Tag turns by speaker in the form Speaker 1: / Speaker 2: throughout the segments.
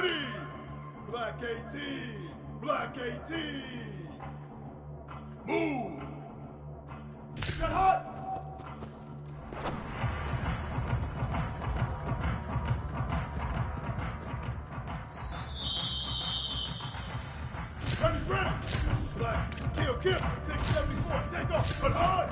Speaker 1: Ready! Black 18! Black 18! Move! Get hot! Ready, ready! Black, kill, 674, take off, but hard!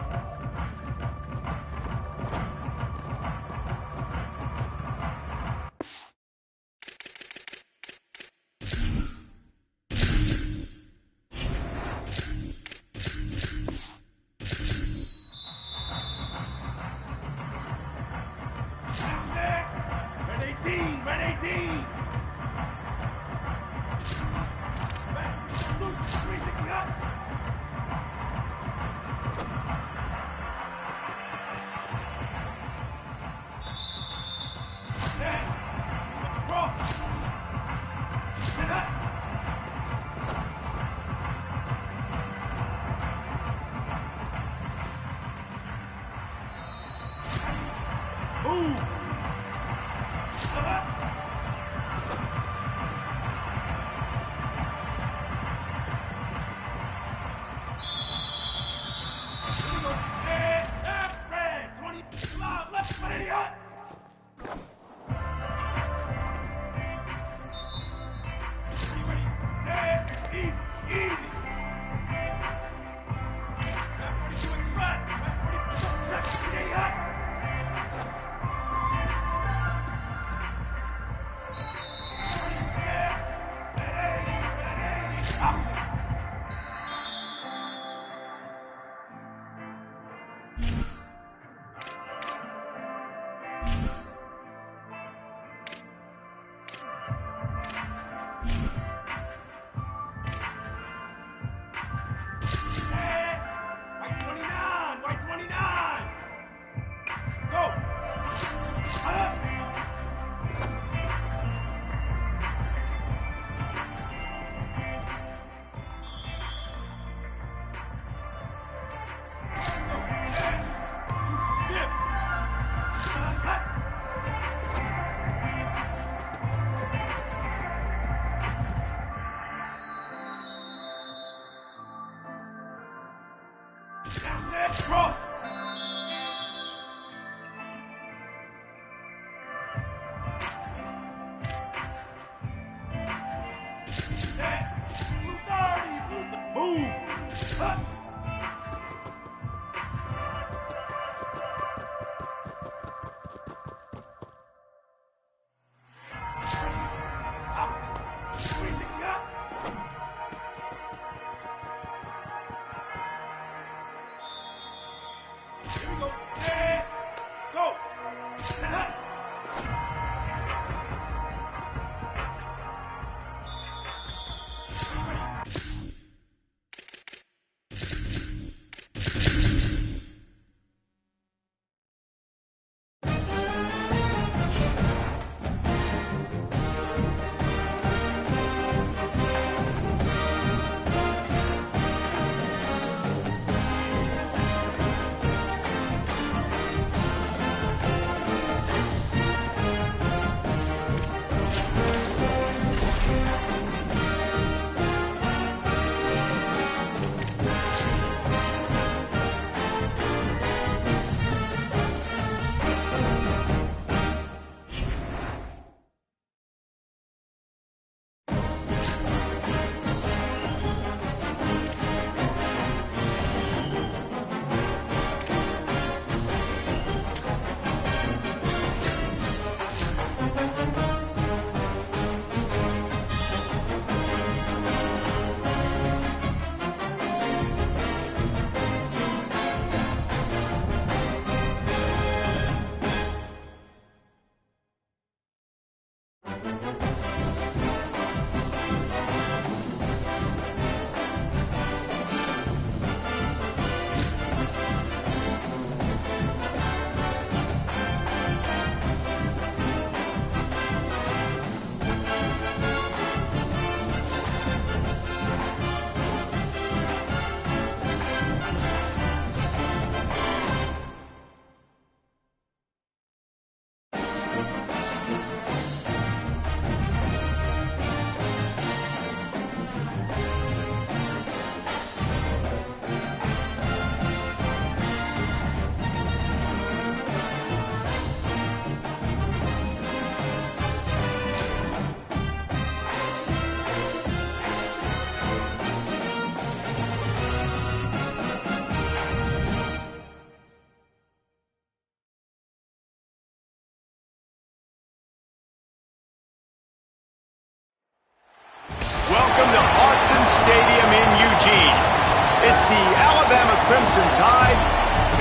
Speaker 2: Crimson Tide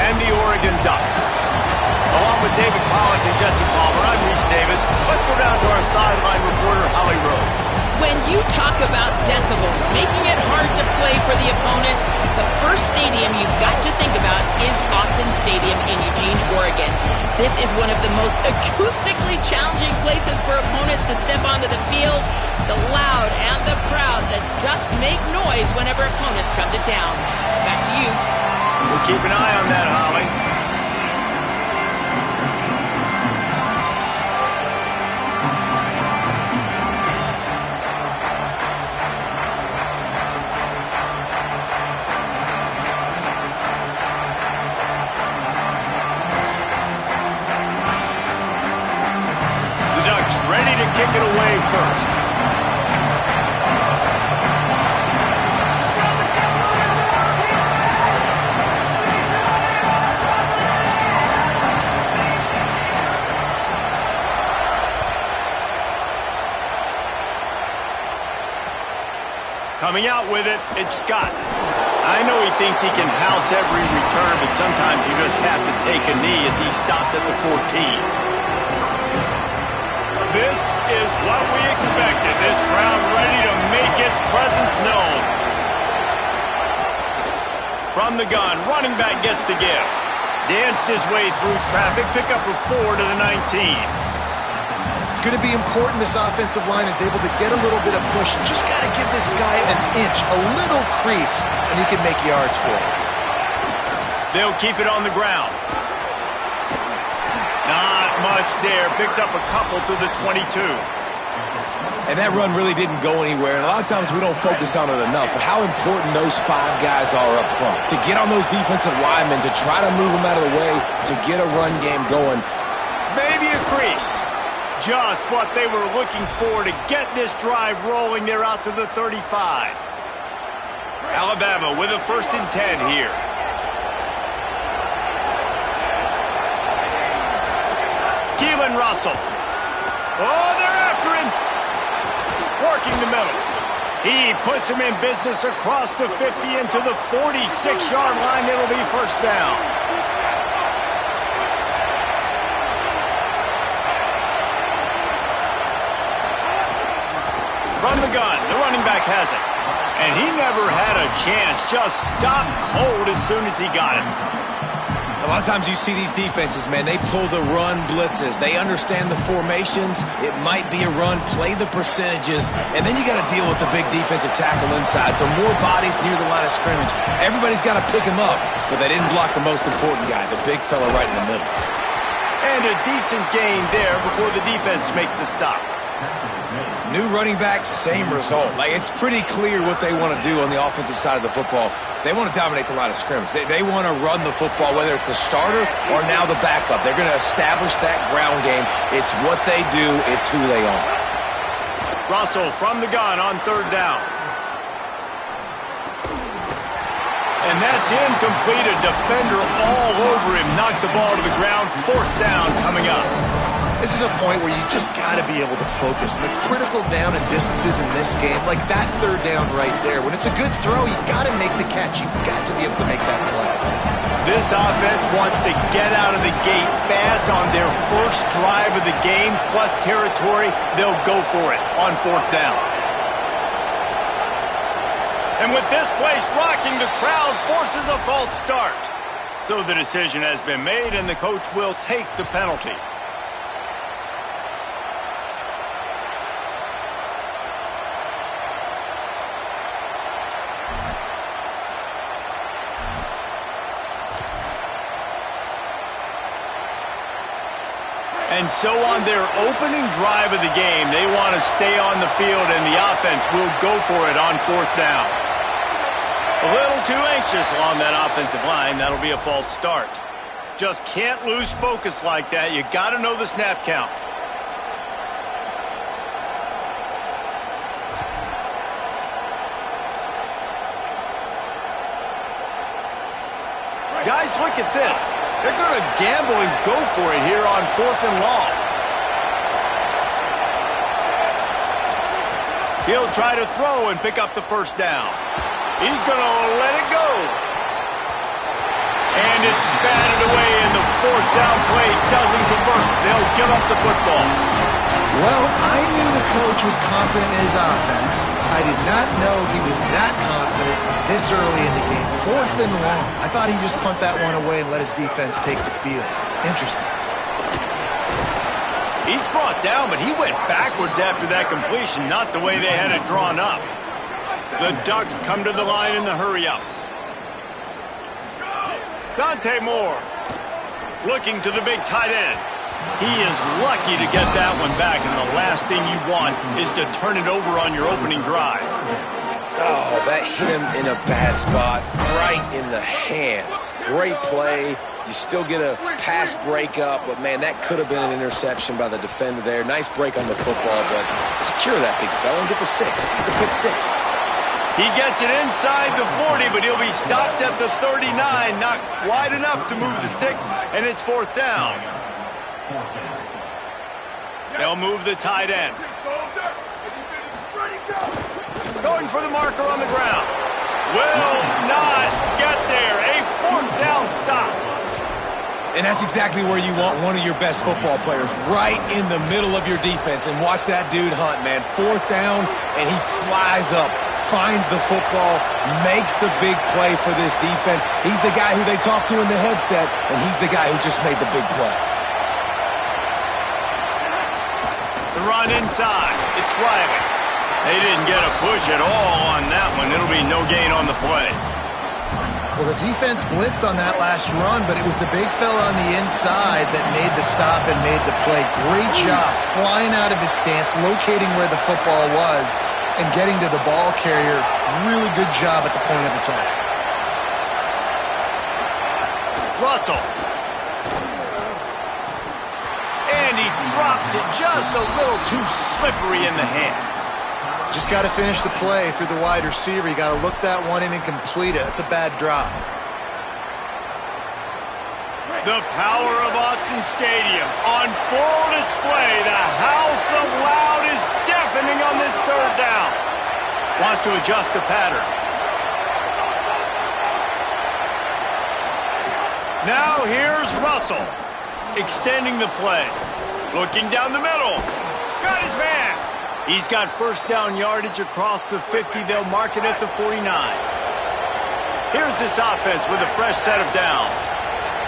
Speaker 2: and the Oregon Ducks. Along with David Pollock and Jesse Palmer, I'm Reese Davis. Let's go down to our sideline reporter, Holly Rowe.
Speaker 3: When you talk about decibels, making it hard to play for the opponents, the first stadium you've got to think about is Autzen Stadium in Eugene, Oregon. This is one of the most acoustically challenging places for opponents to step onto the field. The loud and the proud, the Ducks make noise whenever opponents come to town. Back to you.
Speaker 2: We'll keep an eye on that, Holly. Ready to kick it away first. Coming out with it, it's Scott. I know he thinks he can house every return, but sometimes you just have to take a knee as he stopped at the 14. This is what we expected. This crowd ready to make its presence known. From the gun, running back gets to give. Danced his way through traffic, pick up a 4 to the 19.
Speaker 4: It's going to be important this offensive line is able to get a little bit of push. You just got to give this guy an inch, a little crease, and he can make yards for it.
Speaker 2: They'll keep it on the ground. Not much there. Picks up a couple to the 22.
Speaker 5: And that run really didn't go anywhere. And a lot of times we don't focus on it enough, but how important those 5 guys are up front. To get on those defensive linemen, to try to move them out of the way, to get a run game going.
Speaker 2: Maybe a crease. Just what they were looking for to get this drive rolling. They're out to the 35. Alabama with a 1st and 10 here. Keelan Russell. Oh, they're after him. Working the middle. He puts him in business across the 50 into the 46-yard line. It'll be 1st down. From the gun, the running back has it. And he never had a chance. Just stopped cold as soon as he got it.
Speaker 5: A lot of times you see these defenses, man, they pull the run blitzes. They understand the formations. It might be a run, play the percentages, and then you got to deal with the big defensive tackle inside. So more bodies near the line of scrimmage. Everybody's got to pick him up, but they didn't block the most important guy, the big fella right in the middle.
Speaker 2: And a decent gain there before the defense makes the stop.
Speaker 5: New running back, same result. Like, it's pretty clear what they want to do on the offensive side of the football. They want to dominate the line of scrimmage. They want to run the football, whether it's the starter or now the backup. They're going to establish that ground game. It's what they do. It's who they are.
Speaker 2: Russell from the gun on 3rd down. And that's incomplete. A defender all over him. Knocked the ball to the ground. 4th down coming up.
Speaker 4: This is a point where you just got to be able to focus. And the critical down and distances in this game, like that 3rd down right there, when it's a good throw, you got to make the catch. You got to be able to make that play.
Speaker 2: This offense wants to get out of the gate fast on their first drive of the game, plus territory. They'll go for it on 4th down. And with this place rocking, the crowd forces a false start. So the decision has been made, and the coach will take the penalty. And so on their opening drive of the game, they want to stay on the field, and the offense will go for it on 4th down. A little too anxious along that offensive line. That'll be a false start. Just can't lose focus like that. You got to know the snap count. Guys, look at this. They're going to gamble and go for it here on 4th and long. He'll try to throw and pick up the 1st down. He's going to let it go. And it's batted away, and the fourth down play doesn't convert. They'll give up the football.
Speaker 4: Well, I knew the coach was confident in his offense. I did not know he was that confident this early in the game. 4th and long. I thought he'd just punt that one away and let his defense take the field. Interesting.
Speaker 2: He's brought down, but he went backwards after that completion, not the way they had it drawn up. The Ducks come to the line in the hurry-up. Dante Moore looking to the big tight end. He is lucky to get that one back, and the last thing you want is to turn it over on your opening drive.
Speaker 5: Oh, that hit him in a bad spot, right in the hands. Great play. You still get a pass breakup, but, man, that could have been an interception by the defender there. Nice break on the football, but secure that big fella and get the 6. Get the pick 6.
Speaker 2: He gets it inside the 40, but he'll be stopped at the 39. Not wide enough to move the sticks, and it's 4th down. They'll move the tight end. Going for the marker on the ground. Will not get there. A 4th down stop.
Speaker 5: And that's exactly where you want one of your best football players, right in the middle of your defense. And watch that dude hunt, man. 4th down, and he flies up, finds the football, makes the big play for this defense. He's the guy who they talk to in the headset, and he's the guy who just made the big play.
Speaker 2: The run inside. It's Riley. They didn't get a push at all on that one. It'll be no gain on the play.
Speaker 4: Well, the defense blitzed on that last run, but it was the big fella on the inside that made the stop and made the play. Great job flying out of his stance, locating where the football was, and getting to the ball carrier. Really good job at the point of attack.
Speaker 2: Russell. And he drops it just a little too slippery in the hands.
Speaker 4: Just got to finish the play for the wide receiver. You got to look that one in and complete it. It's a bad drop.
Speaker 2: The power of Autzen Stadium on full display. The house of loud is deafening on this 3rd down. Wants to adjust the pattern. Now here's Russell. Extending the play. Looking down the middle. Got his man. He's got 1st down yardage across the 50. They'll mark it at the 49. Here's this offense with a fresh set of downs.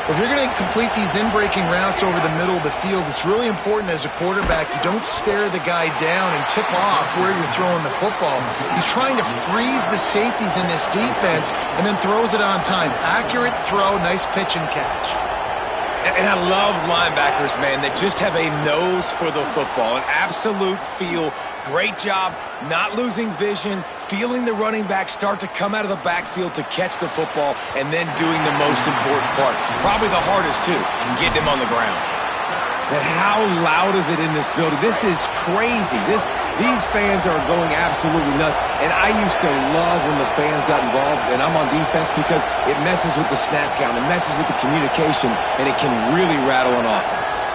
Speaker 4: If you're going to complete these in-breaking routes over the middle of the field, it's really important as a quarterback you don't stare the guy down and tip off where you're throwing the football. He's trying to freeze the safeties in this defense and then throws it on time. Accurate throw, nice pitch and catch.
Speaker 5: And I love linebackers, man, that just have a nose for the football, an absolute feel. Great job not losing vision, feeling the running back start to come out of the backfield to catch the football, and then doing the most important part. Probably the hardest, too, getting him on the ground. And how loud is it in this building? This is crazy. These fans are going absolutely nuts. And I used to love when the fans got involved, and I'm on defense because it messes with the snap count, it messes with the communication, and it can really rattle an offense.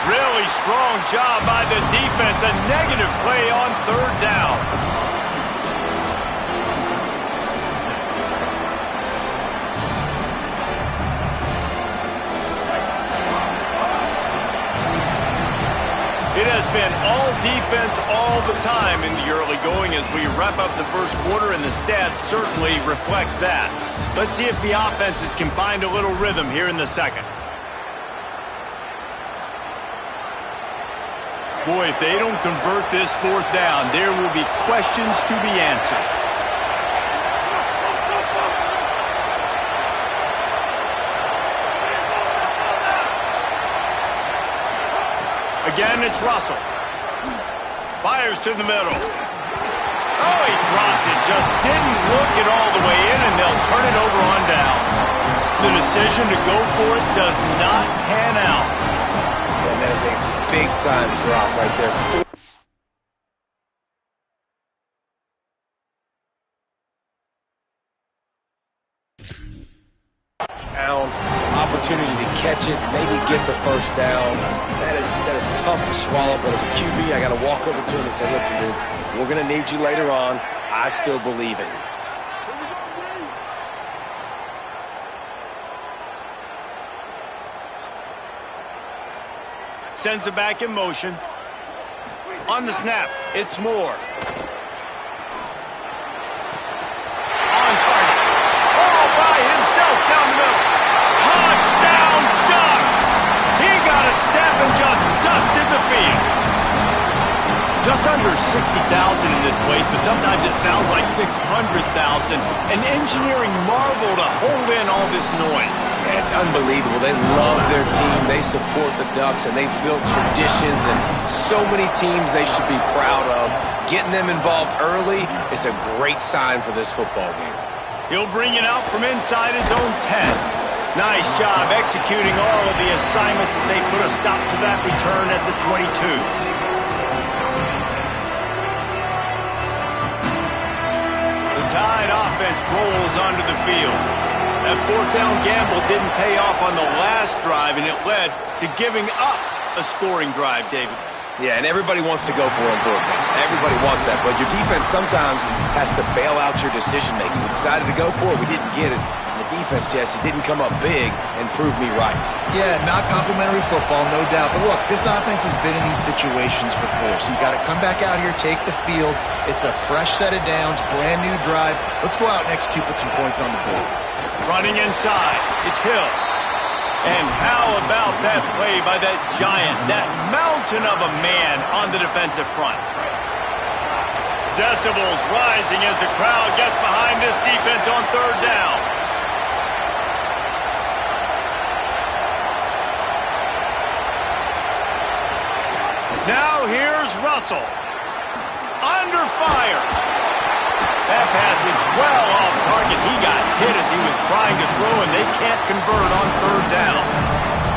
Speaker 2: Really strong job by the defense. A negative play on 3rd down. It has been all defense all the time in the early going as we wrap up the 1st quarter, and the stats certainly reflect that. Let's see if the offenses can find a little rhythm here in the 2nd. Boy, if they don't convert this 4th down, there will be questions to be answered. Again, it's Russell. Fires to the middle. Oh, he dropped it. Just didn't look it all the way in, and they'll turn it over on downs. The decision to go for it does not pan out.
Speaker 5: And that is a big-time drop right there. Opportunity to catch it, maybe get the 1st down. That is tough to swallow, but as a QB, I got to walk over to him and say, listen, dude, we're going to need you later on. I still believe in you.
Speaker 2: Sends it back in motion. On the snap, it's Moore. On target. All by himself down the middle. Touchdown Ducks! He got a step and just dusted the field. Just under 60,000 in this place, but sometimes it sounds like 600,000. An engineering marvel to hold in all this noise.
Speaker 5: Yeah, it's unbelievable. They love their team. They support the Ducks, and they've built traditions and so many teams they should be proud of. Getting them involved early is a great sign for this football game.
Speaker 2: He'll bring it out from inside his own 10. Nice job executing all of the assignments as they put a stop to that return at the 22. Tide offense rolls onto the field. That fourth down gamble didn't pay off on the last drive, and it led to giving up a scoring drive, David.
Speaker 5: Yeah, and everybody wants to go for it on fourth down. Everybody wants that, but your defense sometimes has to bail out your decision-making. We decided to go for it. We didn't get it. And the defense, Jesse, didn't come up big and prove me right.
Speaker 4: Yeah, not complimentary football, no doubt. But look, this offense has been in these situations before, so you got to come back out here, take the field. It's a fresh set of downs, brand new drive. Let's go out and execute, put some points on the board.
Speaker 2: Running inside, it's Hill. And how about that play by that giant, that mountain of a man on the defensive front? Decibels rising as the crowd gets behind this defense on third down. Now here's Russell. Under fire. That pass is well off target. He got hit as he was trying to throw, and they can't convert on third down.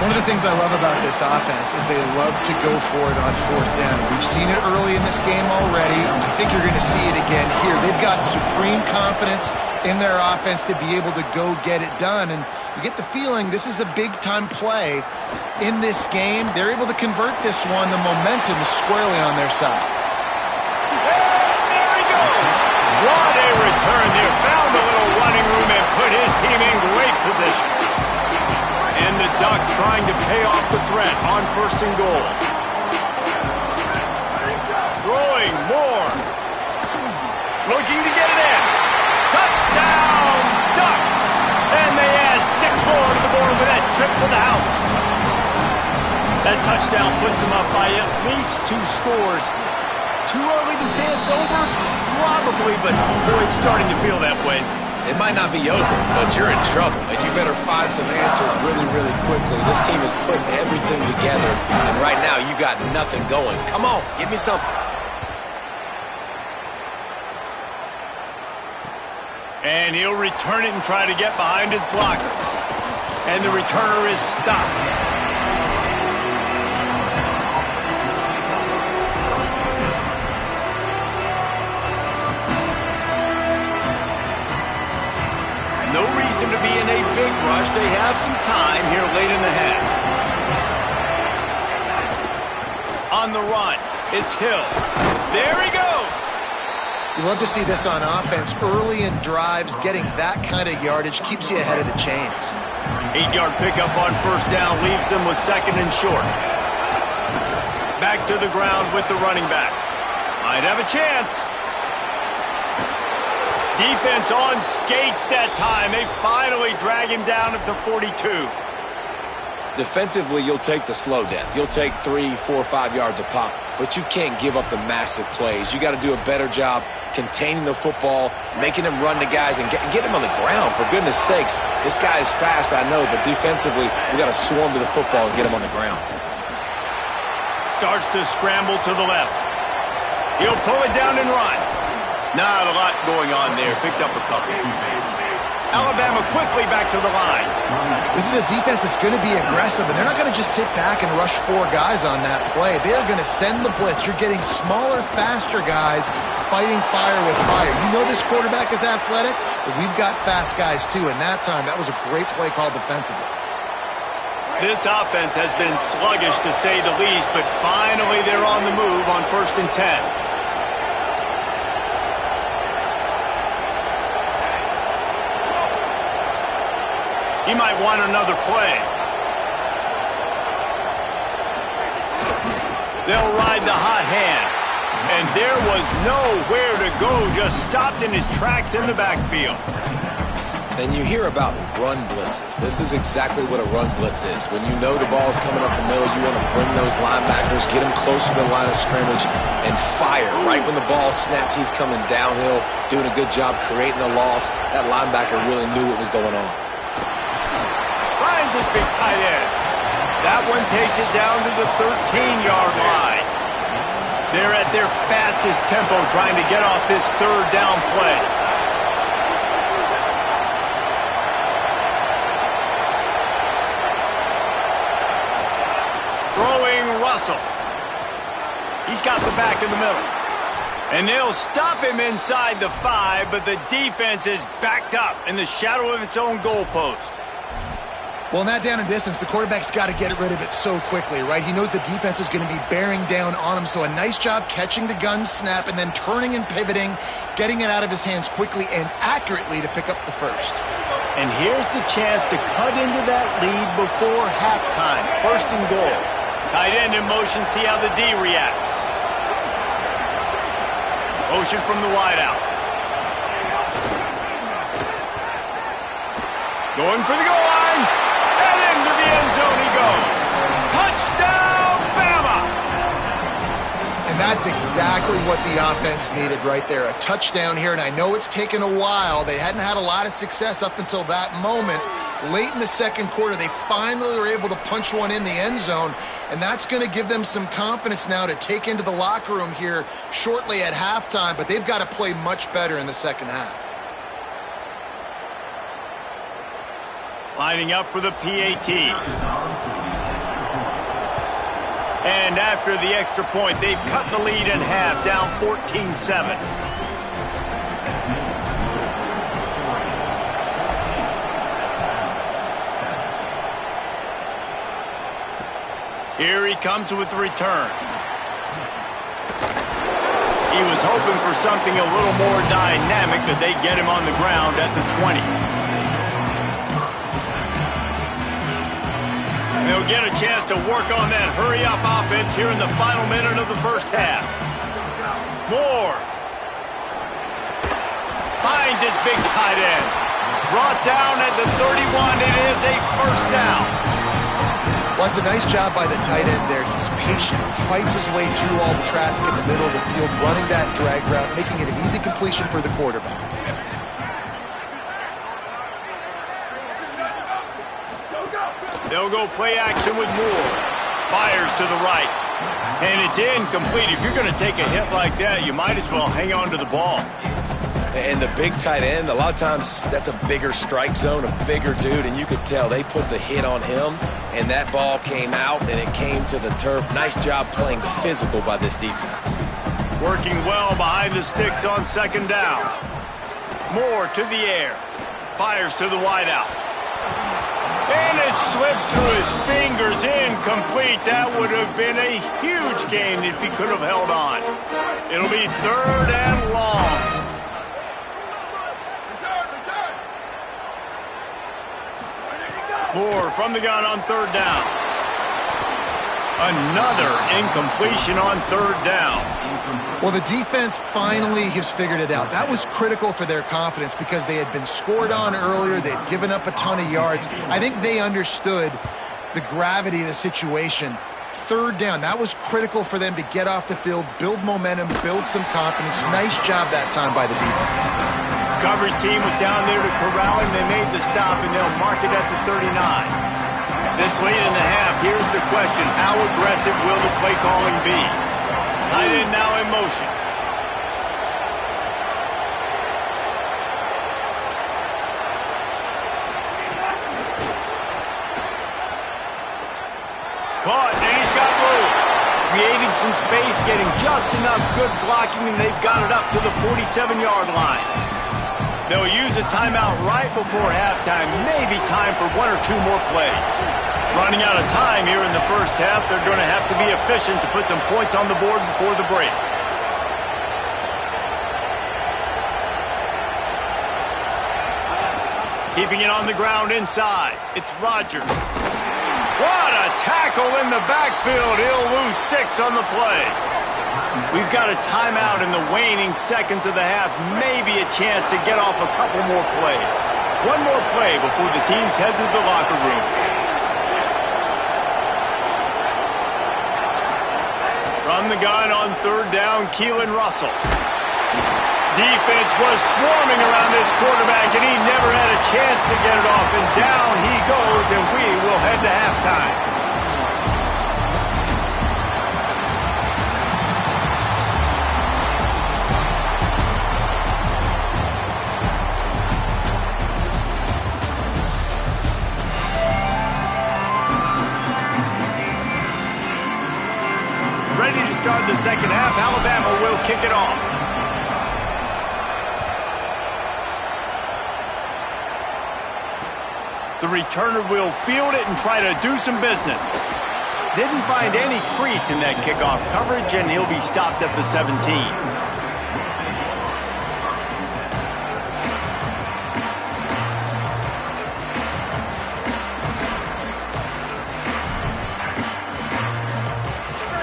Speaker 4: One of the things I love about this offense is they love to go for it on fourth down. We've seen it early in this game already. I think you're going to see it again here. They've got supreme confidence in their offense to be able to go get it done, and you get the feeling this is a big-time play in this game. They're able to convert this one. The momentum is squarely on their side.
Speaker 2: There he goes. What a return there. Found a little running room and put his team in great position. And the Ducks trying to pay off the threat on first and goal. Throwing more. Looking to get it in. Touchdown, Ducks. And they add 6 more to the board with that trip to the house. That touchdown puts them up by at least 2 scores. Too early to say it's over? Probably, but boy, it's starting to feel that way.
Speaker 5: It might not be over, but you're in trouble, and you better find some answers really, really quickly. This team is putting everything together, and right now you got nothing going. Come on, give me something.
Speaker 2: And he'll return it and try to get behind his blockers. And the returner is stopped. No reason to be in a big rush. They have some time here late in the half. On the run, it's Hill. There he goes.
Speaker 4: You love to see this on offense. Early in drives, getting that kind of yardage keeps you ahead of the chains.
Speaker 2: 8-yard pickup on first down leaves them with second and short. Back to the ground with the running back. Might have a chance. Defense on skates that time. They finally drag him down at the 42.
Speaker 5: Defensively, you'll take the slow death. You'll take 3, 4, 5 yards a pop, but you can't give up the massive plays. You got to do a better job containing the football, making him run to guys, and get him on the ground. For goodness sakes, this guy is fast, I know, but defensively, we got to swarm to the football and get him on the ground.
Speaker 2: Starts to scramble to the left. He'll pull it down and run. Not a lot going on there. Picked up a couple. Alabama quickly back to the line.
Speaker 4: This is a defense that's going to be aggressive, and they're not going to just sit back and rush 4 guys on that play. They're going to send the blitz. You're getting smaller, faster guys fighting fire with fire. You know this quarterback is athletic, but we've got fast guys too, and that time that was a great play call defensively.
Speaker 2: This offense has been sluggish to say the least, but finally they're on the move on first and 10. He might want another play. They'll ride the hot hand. And there was nowhere to go, just stopped in his tracks in the backfield.
Speaker 5: And you hear about run blitzes. This is exactly what a run blitz is. When you know the ball's coming up the middle, you want to bring those linebackers, get them closer to the line of scrimmage, and fire. Right when the ball snapped, he's coming downhill, doing a good job creating the loss. That linebacker really knew what was going on.
Speaker 2: Finds his big tight end. That one takes it down to the 13-yard line. They're at their fastest tempo trying to get off this third down play. Throwing Russell. He's got the back in the middle. And they'll stop him inside the 5, but the defense is backed up in the shadow of its own goalpost.
Speaker 4: Well, in that down and distance, the quarterback's got to get rid of it so quickly, right? He knows the defense is going to be bearing down on him, so a nice job catching the gun snap and then turning and pivoting, getting it out of his hands quickly and accurately to pick up the first.
Speaker 2: And here's the chance to cut into that lead before halftime. First and goal. Tight end in motion, see how the D reacts. Motion from the wideout. Going for the goal line. And into the end zone he goes. Touchdown, Bama!
Speaker 4: And that's exactly what the offense needed right there. A touchdown here, and I know it's taken a while. They hadn't had a lot of success up until that moment. Late in the second quarter, they finally were able to punch one in the end zone, and that's going to give them some confidence now to take into the locker room here shortly at halftime, but they've got to play much better in the second half.
Speaker 2: Lining up for the PAT. And after the extra point, they've cut the lead in half, down 14-7. Here he comes with the return. He was hoping for something a little more dynamic, but they get him on the ground at the 20. They'll get a chance to work on that hurry-up offense here in the final minute of the first half. Moore finds his big tight end. Brought down at the 31. It is a first down.
Speaker 4: Well, it's a nice job by the tight end there. He's patient, fights his way through all the traffic in the middle of the field, running that drag route, making it an easy completion for the quarterback.
Speaker 2: They'll go play action with Moore. Fires to the right. And it's incomplete. If you're going to take a hit like that, you might as well hang on to the ball.
Speaker 5: And the big tight end, a lot of times that's a bigger strike zone, a bigger dude, and you could tell they put the hit on him, and that ball came out, and it came to the turf. Nice job playing physical by this defense.
Speaker 2: Working well behind the sticks on second down. Moore to the air. Fires to the wideout. And it slips through his fingers, incomplete. That would have been a huge gain if he could have held on. It'll be third and long. Moore from the gun on third down. Another incompletion on third down.
Speaker 4: Well, the defense finally has figured it out. That was critical for their confidence because they had been scored on earlier. They had given up a ton of yards. I think they understood the gravity of the situation. Third down, that was critical for them to get off the field, build momentum, build some confidence. Nice job that time by the defense.
Speaker 2: Coverage team was down there to corral him. They made the stop, and they'll mark it at the 39. This late in the half, here's the question. How aggressive will the play calling be? Tight end now in motion. Caught, and he's got room. Creating some space, getting just enough good blocking, and they've got it up to the 47-yard line. They'll use a timeout right before halftime. Maybe time for one or two more plays. Running out of time here in the first half. They're going to have to be efficient to put some points on the board before the break. Keeping it on the ground inside. It's Rodgers. What a tackle in the backfield. He'll lose 6 on the play. We've got a timeout in the waning seconds of the half. Maybe a chance to get off a couple more plays. One more play before the teams head to the locker room. From the gun on 3rd down, Keelan Russell. Defense was swarming around this quarterback, and he never had a chance to get it off. And down he goes, and we will head to halftime. Ready to start the second half. Alabama will kick it off. The returner will field it and try to do some business. Didn't find any crease in that kickoff coverage, and he'll be stopped at the 17.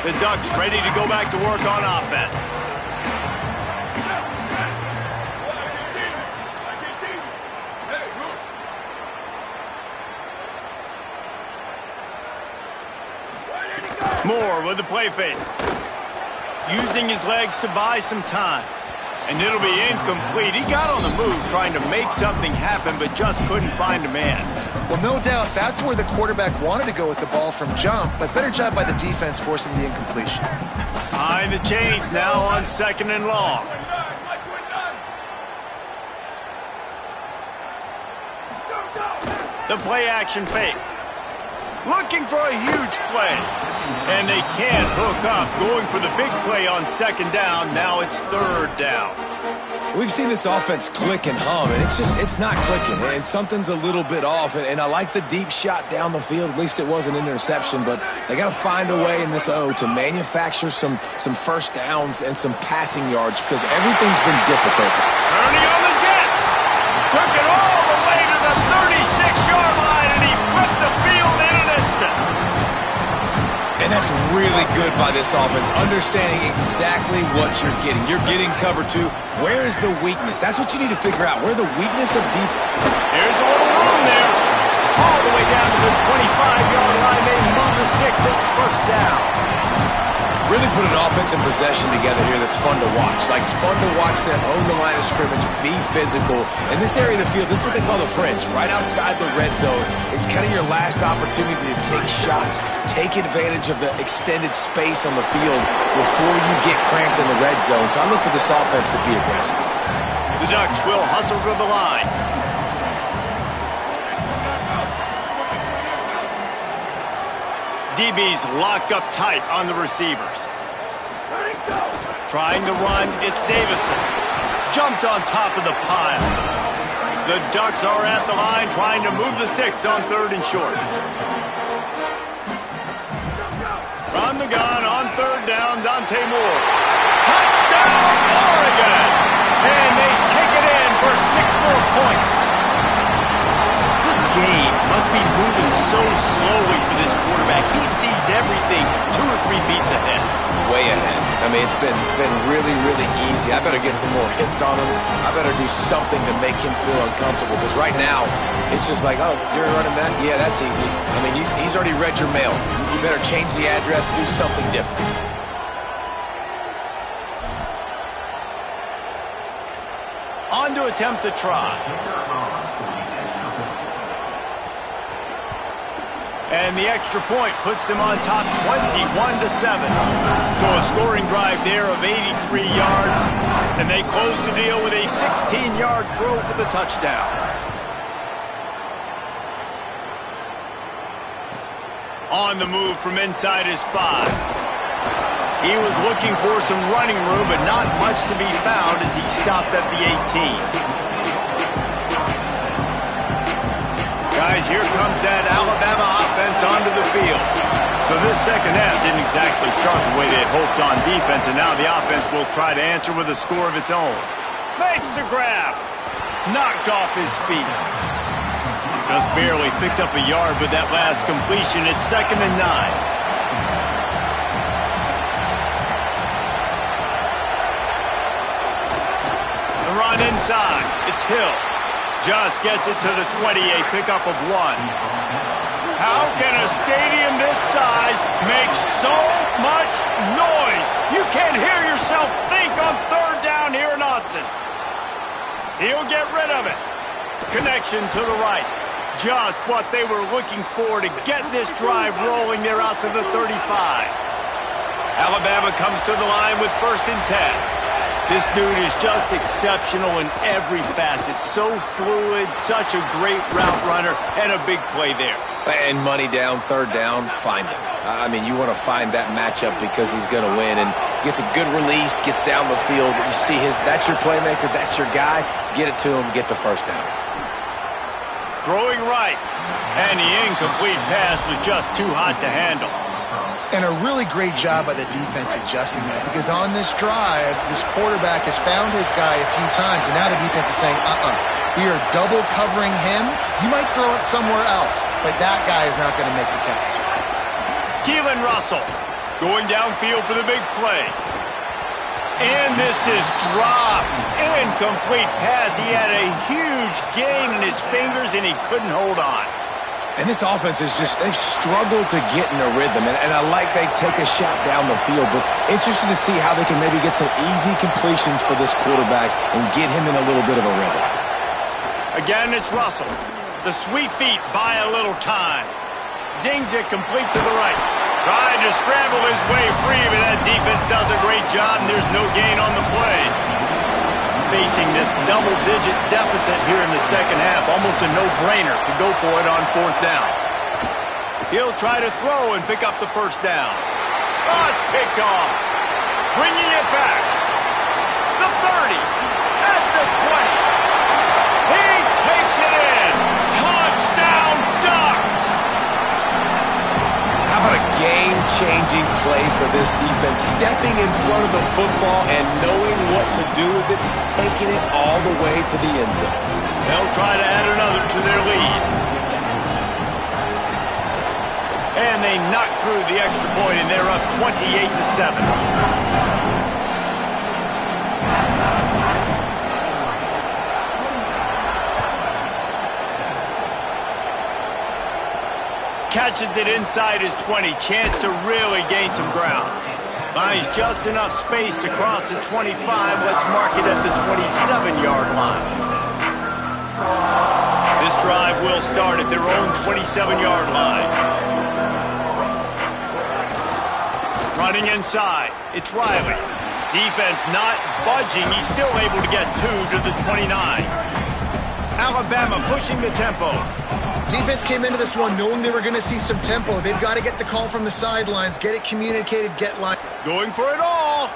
Speaker 2: The Ducks ready to go back to work on offense. Moore with the play fake. Using his legs to buy some time. And it'll be incomplete. He got on the move trying to make something happen, but just couldn't find a man.
Speaker 4: Well, no doubt that's where the quarterback wanted to go with the ball from jump, but better job by the defense forcing the incompletion.
Speaker 2: Behind the chains now on 2nd and long. The play action fake. Looking for a huge play. And they can't hook up. Going for the big play on 2nd down. Now it's 3rd down.
Speaker 5: We've seen this offense click and hum, and it's not clicking. And something's a little bit off. And I like the deep shot down the field. At least it was an interception. But they got to find a way in this O to manufacture some first downs and some passing yards because everything's been difficult.
Speaker 2: Turning on the Jets. Took it all the way to the 36-yard line, and he flipped the field in an instant.
Speaker 5: And that's really good by this offense, understanding exactly what you're getting. You're getting cover 2. Where is the weakness? That's what you need to figure out, where the weakness of defense.
Speaker 2: Here's a little room there. All the way down to the 25-yard line. They move the sticks. It's 1st down.
Speaker 5: Really put an offense and possession together here that's fun to watch. Like, it's fun to watch them own the line of scrimmage, be physical. In this area of the field, this is what they call the fringe, right outside the red zone. It's kind of your last opportunity to take shots, take advantage of the extended space on the field before you get cramped in the red zone. So I look for this offense to be aggressive.
Speaker 2: The Ducks will hustle to the line. DB's locked up tight on the receivers. Trying to run, it's Davison. Jumped on top of the pile. The Ducks are at the line trying to move the sticks on 3rd and short. From the gun on 3rd down, Dante Moore. Touchdown, Oregon! And they take it in for 6 more points. This game must be moving so slowly for this quarterback. He sees everything 2 or 3 beats ahead.
Speaker 5: Way ahead. I mean, it's been really, really easy. I better get some more hits on him. I better do something to make him feel uncomfortable. Because right now, it's just like, oh, you're running that? Yeah, that's easy. I mean, he's already read your mail. You better change the address, do something different.
Speaker 2: On to attempt the try. And the extra point puts them on top 21-7. So a scoring drive there of 83 yards. And they close the deal with a 16-yard throw for the touchdown. On the move from inside his 5. He was looking for some running room, but not much to be found as he stopped at the 18. Guys, here comes that Alabama offense onto the field. So this second half didn't exactly start the way they had hoped on defense, and now the offense will try to answer with a score of its own. Makes the grab. Knocked off his feet. Just barely picked up a yard with that last completion. It's 2nd and 9. The run inside. It's Hill. Just gets it to the 28, pickup of 1. How can a stadium this size make so much noise? You can't hear yourself think on 3rd down here in Autzen. He'll get rid of it. Connection to the right. Just what they were looking for to get this drive rolling. They're out to the 35. Alabama comes to the line with 1st and 10. This dude is just exceptional in every facet. So fluid, such a great route runner, and a big play there.
Speaker 5: And money down, 3rd down, find him. I mean, you want to find that matchup because he's going to win and gets a good release, gets down the field. You see that's your playmaker, that's your guy. Get it to him, get the 1st down.
Speaker 2: Throwing right, and the incomplete pass was just too hot to handle.
Speaker 4: And a really great job by the defense adjusting that, because on this drive, this quarterback has found his guy a few times, and now the defense is saying, we are double covering him. You might throw it somewhere else, but that guy is not going to make the catch.
Speaker 2: Keelan Russell going downfield for the big play. And this is dropped. Incomplete pass. He had a huge gain in his fingers, and he couldn't hold on.
Speaker 5: And this offense is they've struggled to get in a rhythm. And I like they take a shot down the field, but interested to see how they can maybe get some easy completions for this quarterback and get him in a little bit of a rhythm.
Speaker 2: Again, it's Russell. The sweet feet buy a little time. Zings it complete to the right. Trying to scramble his way free, but that defense does a great job, and there's no gain on the play. Facing this double-digit deficit here in the 2nd half, almost a no-brainer to go for it on 4th down. He'll try to throw and pick up the 1st down. Oh, it's picked off. Bringing it back. The 30. At the 20. He takes it in. Touchdown, Ducks!
Speaker 5: How about a game-changing play for this defense? Stepping in front of the football and knowing what to do with it, taking it all the way to the end zone.
Speaker 2: They'll try to add another to their lead. And they knock through the extra point, and they're up 28-7. Catches it inside his 20. Chance to really gain some ground. Finds just enough space to cross the 25. Let's mark it at the 27-yard line. This drive will start at their own 27-yard line. Running inside. It's Riley. Defense not budging. He's still able to get 2 to the 29. Alabama pushing the tempo.
Speaker 4: Defense came into this one knowing they were going to see some tempo. They've got to get the call from the sidelines, get it communicated, get line.
Speaker 2: Going for it all.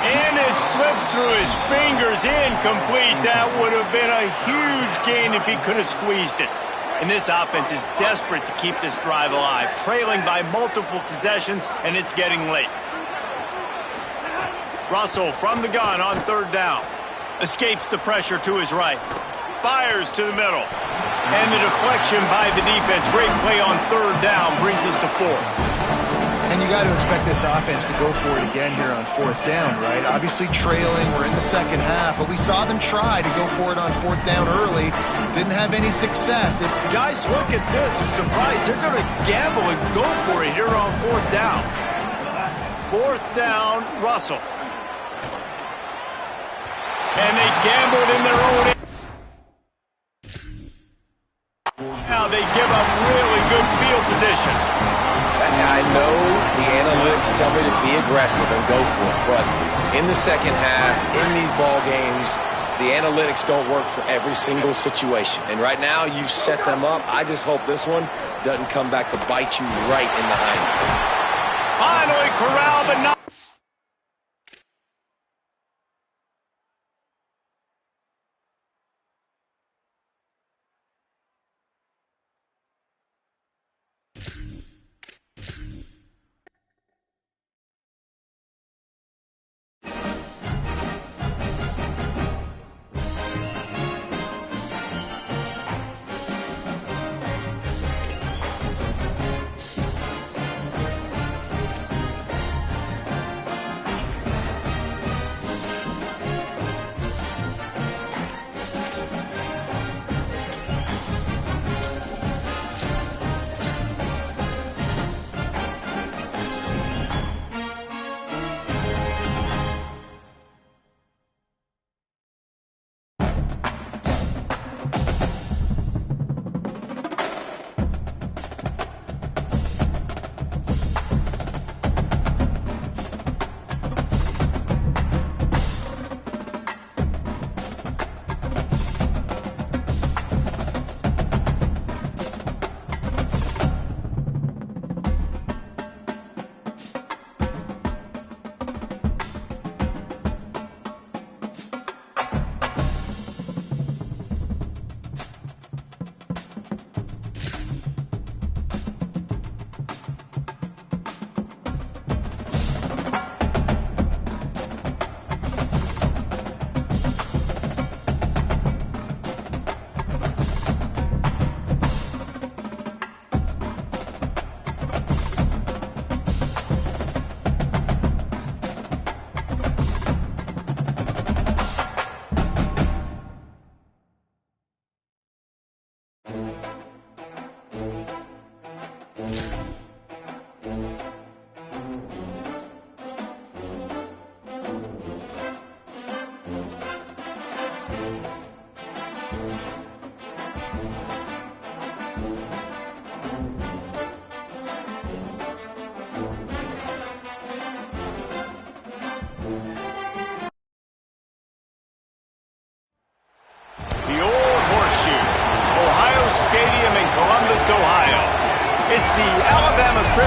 Speaker 2: And it slips through his fingers, incomplete. That would have been a huge gain if he could have squeezed it. And this offense is desperate to keep this drive alive, trailing by multiple possessions, and it's getting late. Russell from the gun on 3rd down. Escapes the pressure to his right. Fires to the middle. And the deflection by the defense. Great play on 3rd down brings us to 4th.
Speaker 4: And you got to expect this offense to go for it again here on 4th down, right? Obviously trailing, we're in the 2nd half, but we saw them try to go for it on 4th down early. Didn't have any success.
Speaker 2: Guys, look at this. I'm surprised they're going to gamble and go for it here on 4th down. 4th down, Russell. And they gambled in their own. Now they give up really good field position.
Speaker 5: I know the analytics tell me to be aggressive and go for it, but in the 2nd half, in these ball games, the analytics don't work for every single situation. And right now, you've set them up. I just hope this one doesn't come back to bite you right in the hind.
Speaker 2: Finally corralled, but not.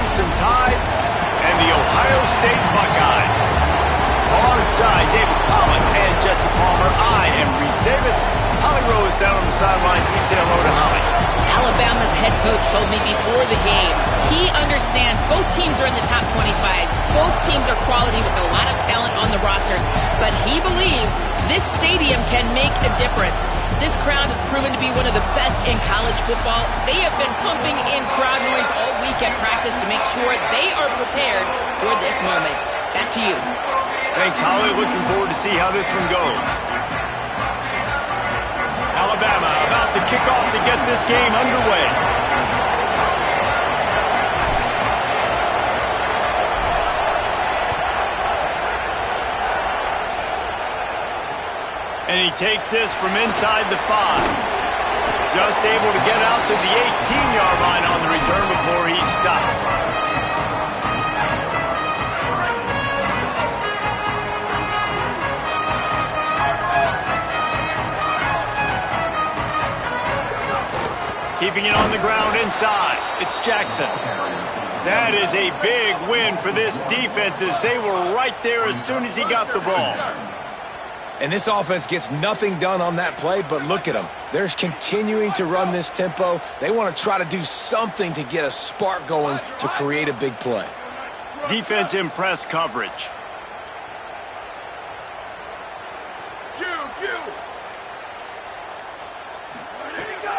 Speaker 2: Crimson Tide and the Ohio State Buckeyes. Alongside David Pollock and Jesse Palmer, I am Reese Davis. Holly Rowe is down on the sidelines. We say hello to Holly.
Speaker 3: Alabama's head coach told me before the game, he understands both teams are in the top 25. Both teams are quality with a lot of talent on the rosters, but he believes this stadium can make a difference. This crowd has proven to be one of the best in college football. They have been pumping in crowd noise all week at practice to make sure they are prepared for this moment. Back to you.
Speaker 2: Thanks, Holly. Looking forward to see how this one goes. Alabama about to kick off to get this game underway. And he takes this from inside the 5. Just able to get out to the 18-yard line on the return before he stops. Keeping it on the ground inside. It's Jackson. That is a big win for this defense as they were right there as soon as he got the ball.
Speaker 5: And this offense gets nothing done on that play, but look at them. They're continuing to run this tempo. They want to try to do something to get a spark going to create a big play.
Speaker 2: Defense in press coverage.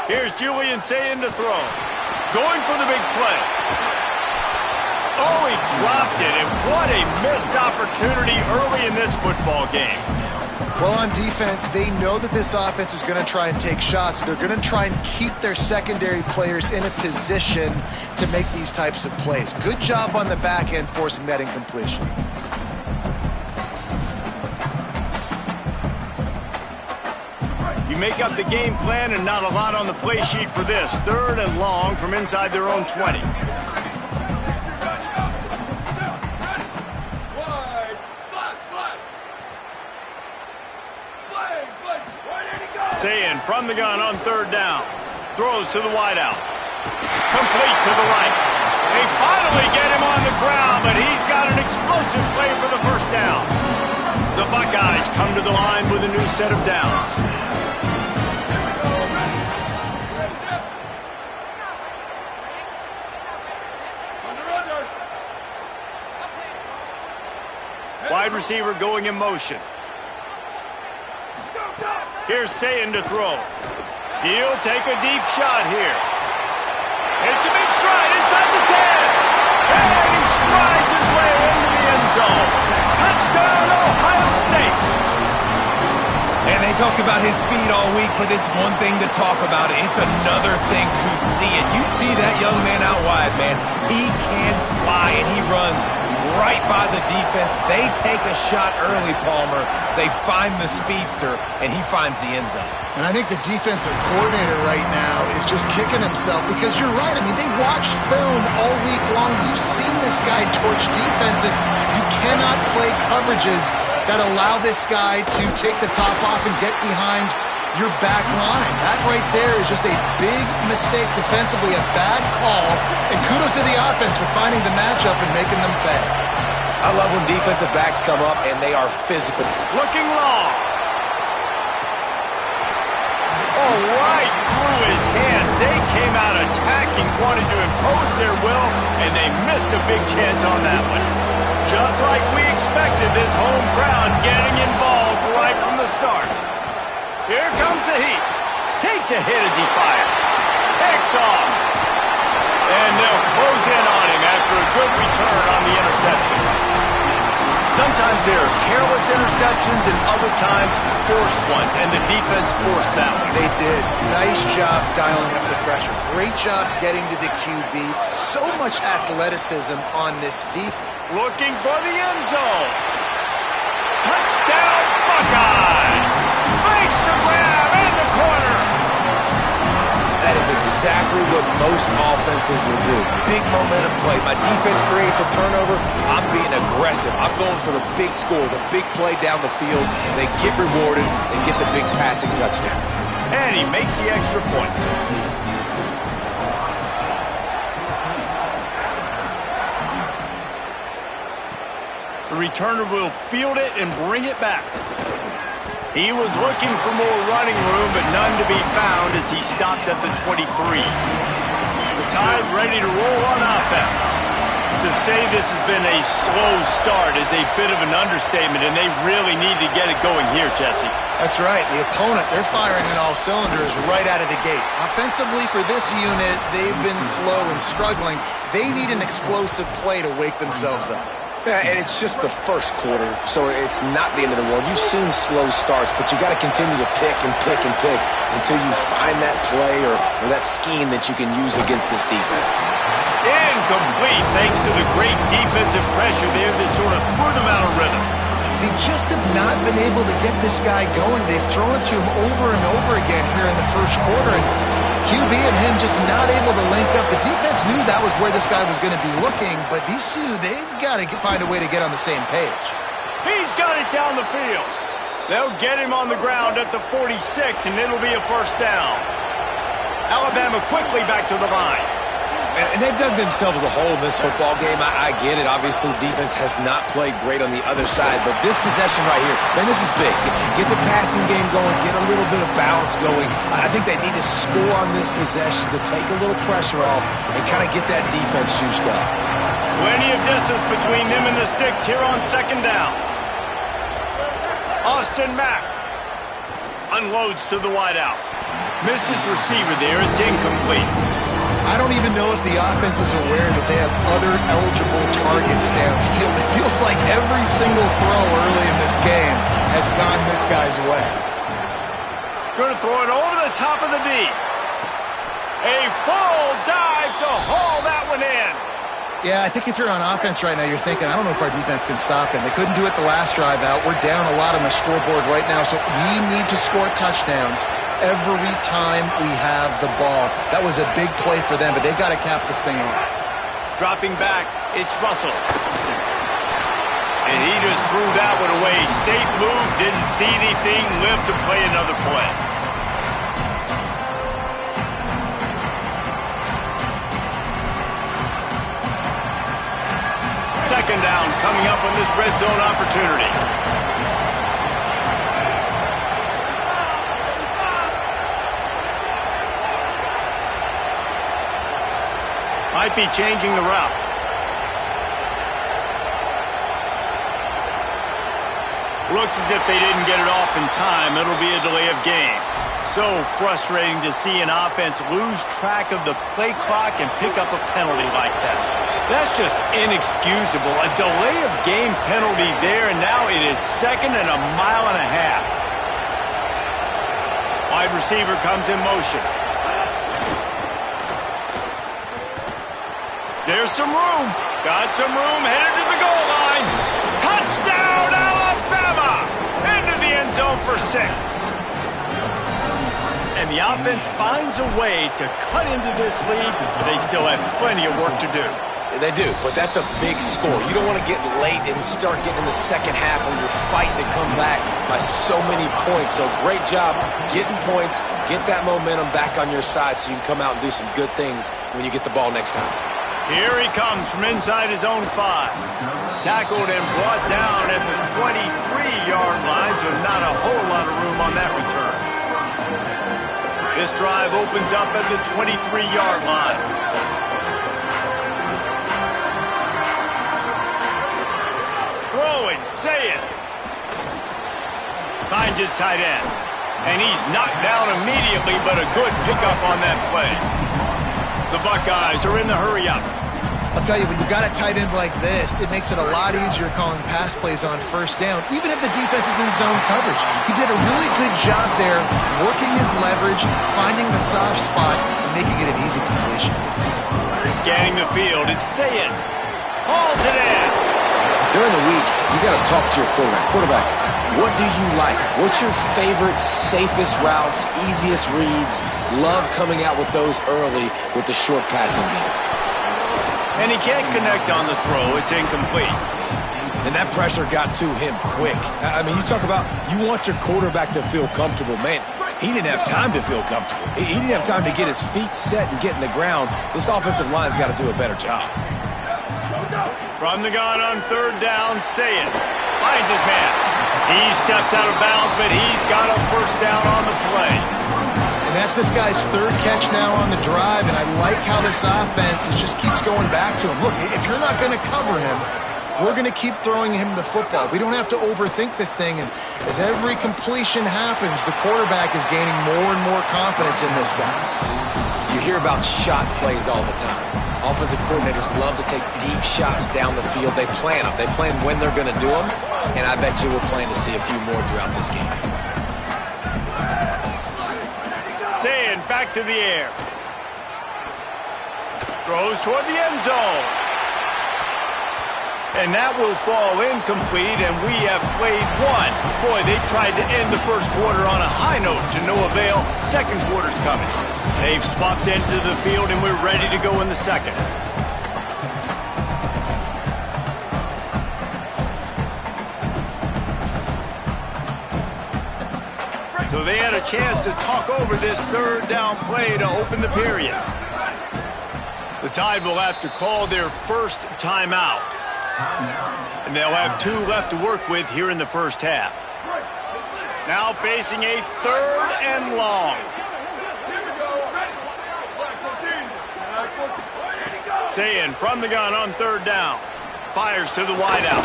Speaker 2: Here's Julian Sayin to throw. Going for the big play. Oh, he dropped it, and what a missed opportunity early in this football game.
Speaker 4: Well, on defense, they know that this offense is going to try and take shots. They're going to try and keep their secondary players in a position to make these types of plays. Good job on the back end forcing that incompletion.
Speaker 2: You make up the game plan and not a lot on the play sheet for this. 3rd and long from inside their own 20. Sayin from the gun on 3rd down. Throws to the wideout. Complete to the right. They finally get him on the ground, but he's got an explosive play for the first down. The Buckeyes come to the line with a new set of downs. Wide receiver going in motion. Here's Sayin to throw. He'll take a deep shot here. It's a big stride inside the 10. And he strides his way into the end zone. Touchdown, Ohio State.
Speaker 5: And they talked about his speed all week, but it's one thing to talk about it. It's another thing to see it. You see that young man out wide, man. He can fly, and he runs right by the defense. They take a shot early, Palmer. They find the speedster, and he finds the end zone.
Speaker 4: And I think the defensive coordinator right now is just kicking himself because you're right. I mean, they watched film all week long. You've seen this guy torch defenses. You cannot play coverages that allow this guy to take the top off and get behind your back line. That right there is just a big mistake defensively, a bad call, and kudos to the offense for finding the matchup and making them pay.
Speaker 5: I love when defensive backs come up and they are physical.
Speaker 2: Looking long. Oh, right through his hand. They came out attacking, wanted to impose their will, and they missed a big chance on that one. Just like we expected, this home crowd getting involved right from the start. Here comes the heat. Takes a hit as he fires. Picked off. And they'll close in on him after a good return on the interception. Sometimes there are careless interceptions and other times forced ones, and the defense forced that one.
Speaker 4: They did. Nice job dialing up the pressure. Great job getting to the QB. So much athleticism on this defense.
Speaker 2: Looking for the end zone. Touchdown, Buckeyes! Makes the grab in the corner.
Speaker 5: That is exactly what most offenses will do. Big momentum play. My defense creates a turnover. I'm being aggressive. I'm going for the big score, the big play down the field. They get rewarded. They get the big passing touchdown.
Speaker 2: And he makes the extra point. The returner will field it and bring it back. He was looking for more running room, but none to be found as he stopped at the 23. The Tide ready to roll on offense. To say this has been a slow start is a bit of an understatement, and they really need to get it going here, Jesse.
Speaker 4: That's right. The opponent, they're firing on all cylinders right out of the gate. Offensively, for this unit, they've been slow and struggling. They need an explosive play to wake themselves up.
Speaker 5: Yeah, and it's just the first quarter, so it's not the end of the world. You've seen slow starts, but you got to continue to pick and pick and pick until you find that play or that scheme that you can use against this defense.
Speaker 2: Incomplete, thanks to the great defensive pressure there that sort of threw them out of rhythm.
Speaker 4: They just have not been able to get this guy going. They've thrown it to him over and over again here in the first quarter, and QB and him just not able to link up. The defense knew that was where this guy was going to be looking, but these two, they've got to find a way to get on the same page.
Speaker 2: He's got it down the field. They'll get him on the ground at the 46, and it'll be a first down. Alabama quickly back to the line.
Speaker 5: And they've dug themselves a hole in this football game. I get it. Obviously, defense has not played great on the other side. But this possession right here, man, this is big. Get the passing game going. Get a little bit of balance going. I think they need to score on this possession to take a little pressure off and kind of get that defense juiced up.
Speaker 2: Plenty of distance between them and the sticks here on second down. Austin Mack unloads to the wideout. Missed his receiver there. It's incomplete.
Speaker 4: I don't even know if the offense is aware that they have other eligible targets downfield. It feels like every single throw early in this game has gone this guy's way.
Speaker 2: Going to throw it over the top of the D. A full dive to haul that one in.
Speaker 4: Yeah, I think if you're on offense right now, you're thinking, I don't know if our defense can stop him. They couldn't do it the last drive out. We're down a lot on the scoreboard right now, so we need to score touchdowns every time we have the ball. That was a big play for them, but they've got to cap this thing off.
Speaker 2: Dropping back, it's Russell. And he just threw that one away. Safe move, didn't see anything, lived to play another play. Second down coming up on this red zone opportunity. Might be changing the route. Looks as if they didn't get it off in time. It'll be a delay of game. So frustrating to see an offense lose track of the play clock and pick up a penalty like that. That's just inexcusable. A delay of game penalty there, and now it is second and a mile and a half. Wide receiver comes in motion. There's some room. Got some room, headed to the goal line. Touchdown, Alabama! Into the end zone for 6. And the offense finds a way to cut into this lead, but they still have plenty of work to do.
Speaker 5: They do, but that's a big score. You don't want to get late and start getting in the second half where you're fighting to come back by so many points. So great job getting points, get that momentum back on your side so you can come out and do some good things when you get the ball next time.
Speaker 2: Here he comes from inside his own 5. Tackled and brought down at the 23-yard line, so not a whole lot of room on that return. This drive opens up at the 23-yard line. Throwing, say it. Finds his tight end. And he's knocked down immediately, but a good pickup on that play. The Buckeyes are in the hurry-up.
Speaker 4: I'll tell you, when you've got a tight end like this, it makes it a lot easier calling pass plays on first down, even if the defense is in zone coverage. He did a really good job there, working his leverage, finding the soft spot, and making it an easy completion.
Speaker 2: Scanning the field, it's Sayed. Hauls it in.
Speaker 5: During the week, you got to talk to your quarterback. Quarterback, what do you like? What's your favorite, safest routes, easiest reads? Love coming out with those early with the short passing game.
Speaker 2: And he can't connect on the throw. It's incomplete.
Speaker 5: And that pressure got to him quick. I mean, you talk about you want your quarterback to feel comfortable. Man, he didn't have time to feel comfortable. He didn't have time to get his feet set and get in the ground. This offensive line's got to do a better job.
Speaker 2: From the gun on third down, Saying finds his man. He steps out of bounds, but he's got a first down on the play.
Speaker 4: And that's this guy's third catch now on the drive, and I like how this offense just keeps going back to him. Look, if you're not going to cover him, we're going to keep throwing him the football. We don't have to overthink this thing, and as every completion happens, the quarterback is gaining more and more confidence in this guy.
Speaker 5: You hear about shot plays all the time. Offensive coordinators love to take deep shots down the field. They plan them. They plan when they're going to do them, and I bet you we'll plan to see a few more throughout this game.
Speaker 2: Saying back to the air. Throws toward the end zone. And that will fall incomplete, and we have played one. Boy, they tried to end the first quarter on a high note to no avail. Second quarter's coming. They've swapped into the field, and we're ready to go in the second. So they had a chance to talk over this third down play to open the period. The Tide will have to call their first timeout. And they'll have 2 left to work with here in the first half. Now facing a third and long. Saying from the gun on third down. Fires to the wideout.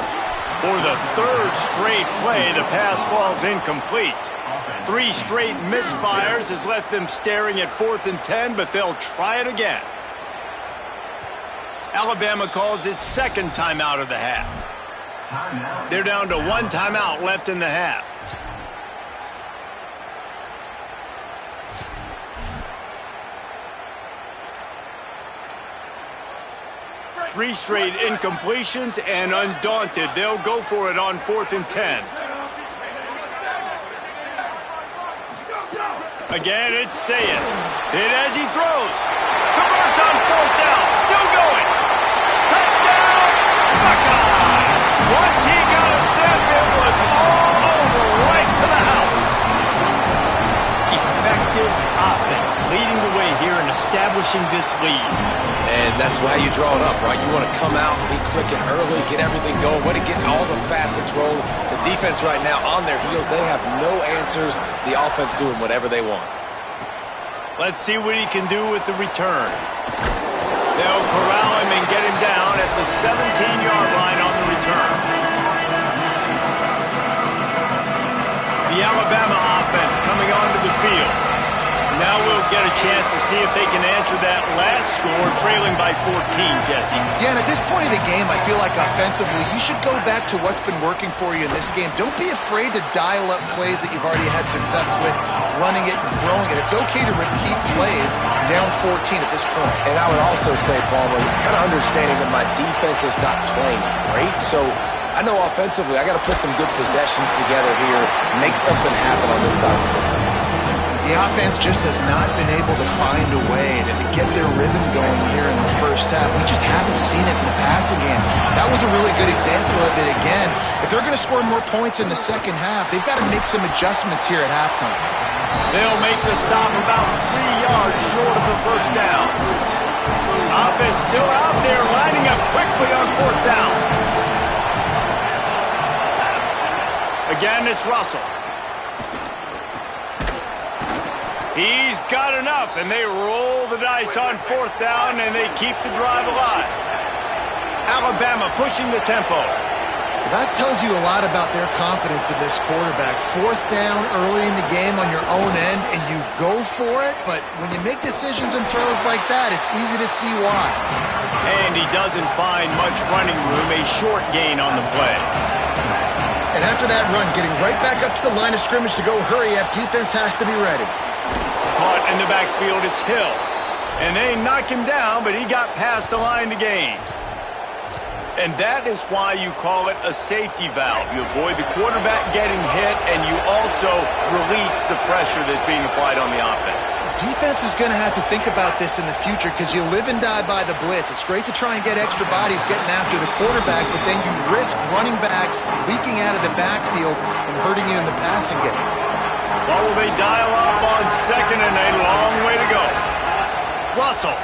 Speaker 2: For the third straight play, the pass falls incomplete. 3 straight misfires has left them staring at 4th and 10, but they'll try it again. Alabama calls its second timeout of the half. They're down to 1 timeout left in the half. Three straight incompletions, and undaunted, they'll go for it on 4th and 10. Again, it's Saying. Hit as he throws. Converts on 4th down. Still going. Touchdown, Buckeye! Once he got a step, it was all over, right to the house. Effective offense, leading the way here and establishing this lead.
Speaker 5: And that's how you draw it up, right? You want to come out, be clicking early, get everything going, want to get all the facets rolling. The defense right now on their heels, they have no answers. The offense doing whatever they want.
Speaker 2: Let's see what he can do with the return. They'll corral him and get him down at the 17-yard line on the return. The Alabama offense coming onto the field. Now we'll get a chance to see if they can answer that last score, trailing by 14, Jesse.
Speaker 4: Yeah, and at this point of the game, I feel like offensively, you should go back to what's been working for you in this game. Don't be afraid to dial up plays that you've already had success with, running it and throwing it. It's okay to repeat plays down 14 at this point.
Speaker 5: And I would also say, Palmer, kind of understanding that my defense is not playing great, so I know offensively I got to put some good possessions together here, make something happen on this side of the football.
Speaker 4: The offense just has not been able to find a way to get their rhythm going here in the first half. We just haven't seen it in the passing game. That was a really good example of it again. If they're going to score more points in the second half, they've got to make some adjustments here at halftime.
Speaker 2: They'll make the stop about 3 yards short of the first down. Offense still out there, lining up quickly on 4th down. Again, it's Russell. He's got enough, and they roll the dice on 4th down, and they keep the drive alive. Alabama pushing the tempo.
Speaker 4: That tells you a lot about their confidence in this quarterback. 4th down early in the game on your own end, and you go for it, but when you make decisions and throws like that, it's easy to see why.
Speaker 2: And he doesn't find much running room, a short gain on the play.
Speaker 4: And after that run, getting right back up to the line of scrimmage to go hurry up, defense has to be ready.
Speaker 2: Caught in the backfield, it's Hill. And they knock him down, but he got past the line to gain. And that is why you call it a safety valve. You avoid the quarterback getting hit, and you also release the pressure that's being applied on the offense.
Speaker 4: Defense is going to have to think about this in the future because you live and die by the blitz. It's great to try and get extra bodies getting after the quarterback, but then you risk running backs leaking out of the backfield and hurting you in the passing game.
Speaker 2: What will they dial up on second and a long way to go? Russell.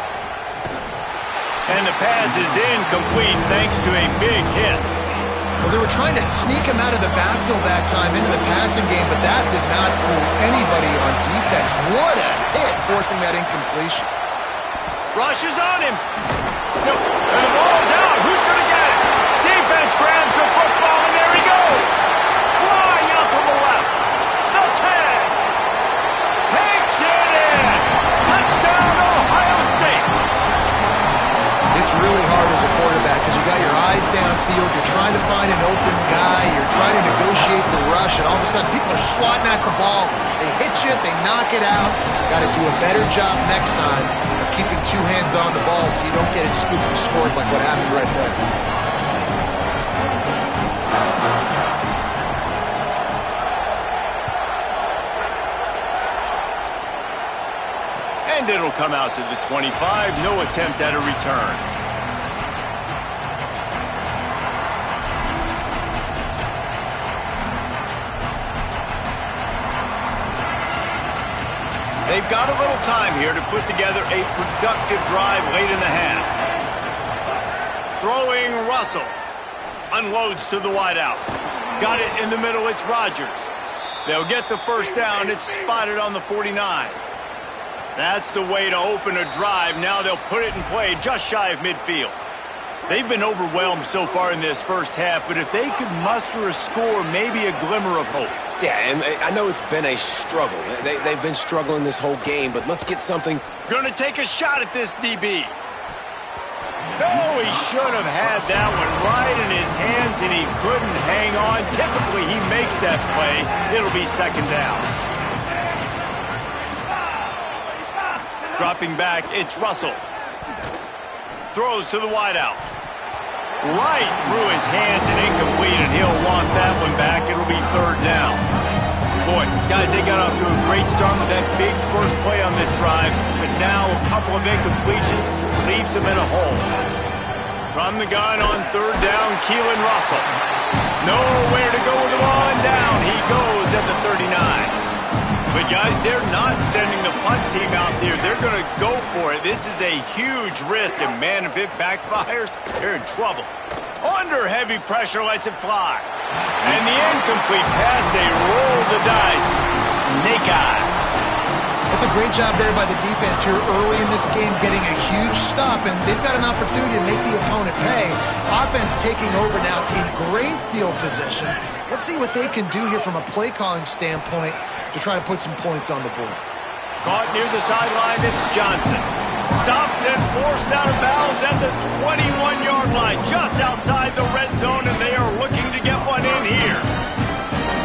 Speaker 2: And the pass is incomplete thanks to a big hit.
Speaker 4: Well, they were trying to sneak him out of the backfield that time into the passing game, but that did not fool anybody on defense. What a hit, forcing that incompletion.
Speaker 2: Rush is on him. Still, and the ball's out. Who's going to get it? Defense grabs the football, and there he goes. Flying out to the left. The 10. Takes it in. Touchdown, Ohio State.
Speaker 4: It's really hard as a quarterback because you got your eyes downfield, you're trying to find an open guy, you're trying to negotiate the rush, and all of a sudden people are swatting at the ball. They hit you, they knock it out. Got to do a better job next time of keeping two hands on the ball so you don't get it scooped and scored like what happened right there.
Speaker 2: And it'll come out to the 25. No attempt at a return. They've got a little time here to put together a productive drive late in the half. Throwing Russell. Unloads to the wideout. Got it in the middle. It's Rodgers. They'll get the first down. It's spotted on the 49. That's the way to open a drive. Now they'll put it in play just shy of midfield. They've been overwhelmed so far in this first half, but if they could muster a score, maybe a glimmer of hope.
Speaker 5: Yeah, and I know it's been a struggle. They've been struggling this whole game, but let's get something.
Speaker 2: Gonna take a shot at this DB. No, he should have had that one right in his hands, and he couldn't hang on. Typically, he makes that play. It'll be second down. Dropping back, it's Russell. Throws to the wideout. Right through his hands and incomplete, and he'll want that one back. It'll be third down. Boy, guys, they got off to a great start with that big first play on this drive, but now a couple of incompletions leaves them in a hole. From the gun on third down, Keelan Russell. Nowhere to go with the ball, and down he goes at the 39. But, guys, they're not sending the punt team out there. They're going to go for it. This is a huge risk, and, man, if it backfires, they're in trouble. Under heavy pressure, lets it fly. And the incomplete pass, they roll the dice. Snake eyes.
Speaker 4: That's a great job there by the defense here early in this game, getting a huge stop, and they've got an opportunity to make the opponent pay. Offense taking over now in great field position. Let's see what they can do here from a play-calling standpoint to try to put some points on the board.
Speaker 2: Caught near the sideline, it's Johnson. Stopped and forced out of bounds at the 21-yard line, just outside the red zone, and they are looking to get one in here.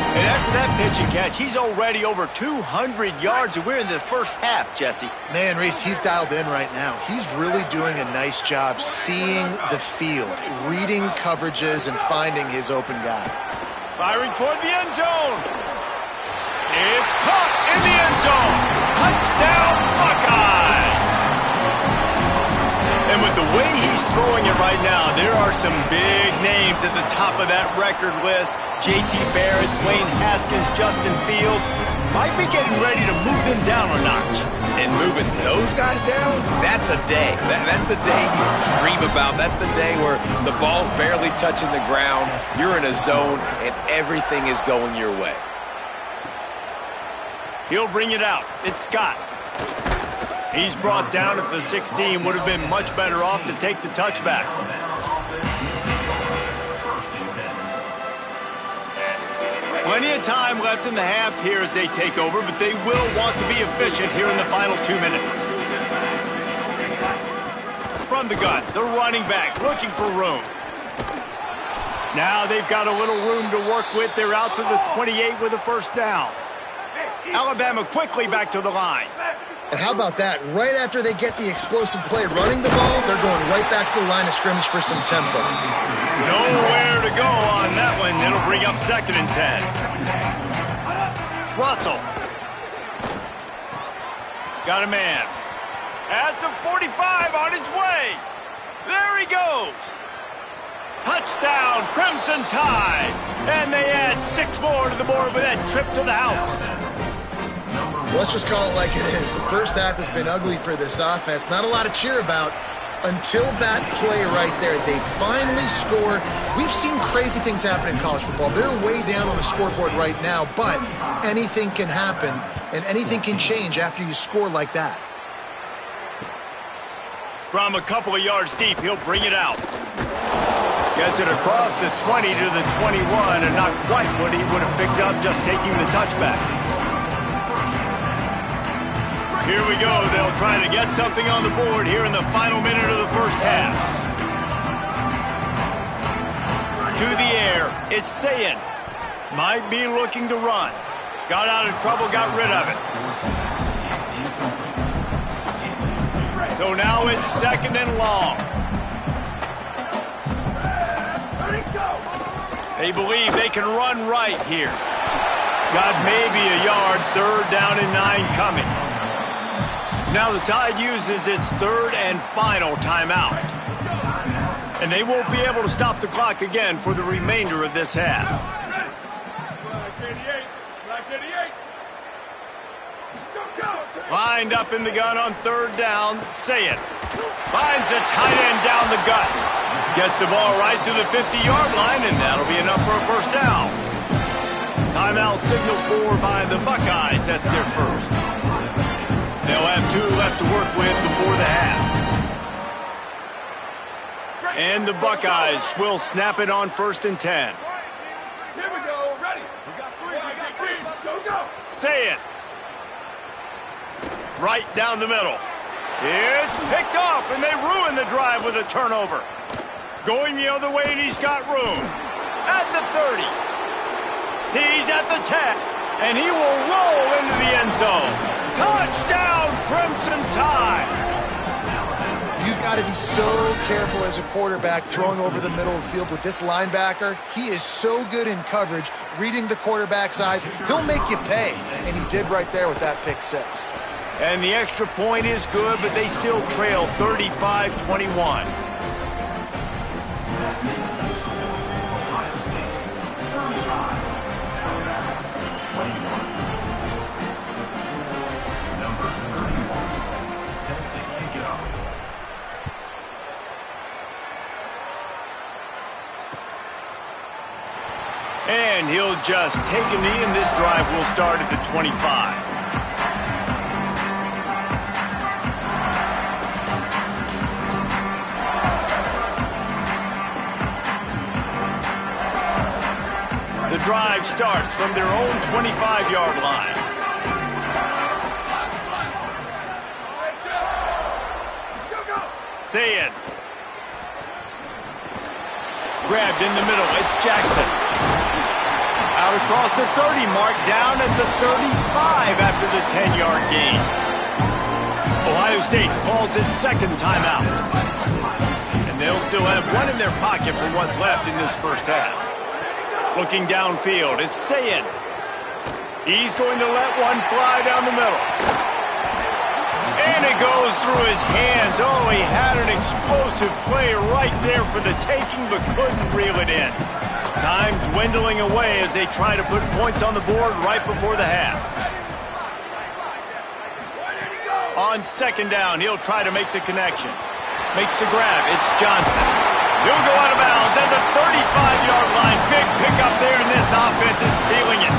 Speaker 2: And after that pitch and catch, he's already over 200 yards, and we're in the first half, Jesse.
Speaker 4: Man, Reese, he's dialed in right now. He's really doing a nice job seeing the field, reading coverages, and finding his open guy.
Speaker 2: Firing toward the end zone. It's caught in the end zone. Touchdown, Buckeyes. And with the way he's throwing it right now, there are some big names at the top of that record list. J.T. Barrett, Dwayne Haskins, Justin Fields might be getting ready to move them down a notch.
Speaker 5: And moving those guys down, that's a day. That's the day you dream about. That's the day where the ball's barely touching the ground, you're in a zone, and everything is going your way.
Speaker 2: He'll bring it out. It's Scott. He's brought down at the 16. Would have been much better off to take the touchback. Plenty of time left in the half here as they take over, but they will want to be efficient here in the final 2 minutes. From the gun, the running back looking for room. Now they've got a little room to work with. They're out to the 28 with a first down. Alabama quickly back to the line.
Speaker 4: And how about that? Right after they get the explosive play running the ball, they're going right back to the line of scrimmage for some tempo.
Speaker 2: Nowhere to go on that one. It'll bring up 2nd and 10. Russell. Got a man. At the 45 on his way. There he goes. Touchdown, Crimson Tide. And they add 6 more to the board with that trip to the house.
Speaker 4: Let's just call it like it is. The first half has been ugly for this offense. Not a lot to cheer about. Until that play right there, they finally score. We've seen crazy things happen in college football. They're way down on the scoreboard right now, but anything can happen, and anything can change after you score like that.
Speaker 2: From a couple of yards deep, he'll bring it out. Gets it across the 20 to the 21, and not quite what he would have picked up just taking the touchback. Here we go. They'll try to get something on the board here in the final minute of the first half. To the air, it's Sayin. Might be looking to run. Got out of trouble, got rid of it. So now it's second and long. They believe they can run right here. Got maybe a yard, third down and 9 coming. Now the Tide uses its third and final timeout. And they won't be able to stop the clock again for the remainder of this half. Lined up in the gun on third down, Sayin. Finds a tight end down the gut. Gets the ball right to the 50-yard line, and that'll be enough for a first down. Timeout signaled for by the Buckeyes. That's their first. They'll have 2 left to work with before the half. And the Buckeyes will snap it on 1st and 10.
Speaker 1: Here we go. Ready. We got 3. We got 2. Go.
Speaker 2: Sayin. Right down the middle. It's picked off, and they ruin the drive with a turnover. Going the other way, and he's got room. At the 30. He's at the 10, and he will roll into the end zone. Touchdown, Crimson Tide!
Speaker 4: You've got to be so careful as a quarterback throwing over the middle of the field with this linebacker. He is so good in coverage, reading the quarterback's eyes. He'll make you pay, and he did right there with that pick 6.
Speaker 2: And the extra point is good, but they still trail 35-21. And he'll just take a knee, and this drive will start at the 25. The drive starts from their own 25-yard line. Sayin. Grabbed in the middle. It's Jackson. Out across the 30 mark, down at the 35 after the 10-yard gain. Ohio State calls its second timeout. And they'll still have one in their pocket for what's left in this first half. Looking downfield, it's Sayin. He's going to let one fly down the middle. And it goes through his hands. Oh, he had an explosive play right there for the taking, but couldn't reel it in. Time dwindling away as they try to put points on the board right before the half. On second down, he'll try to make the connection. Makes the grab. It's Johnson. He'll go out of bounds at the 35-yard line. Big pickup there, and this offense is feeling it.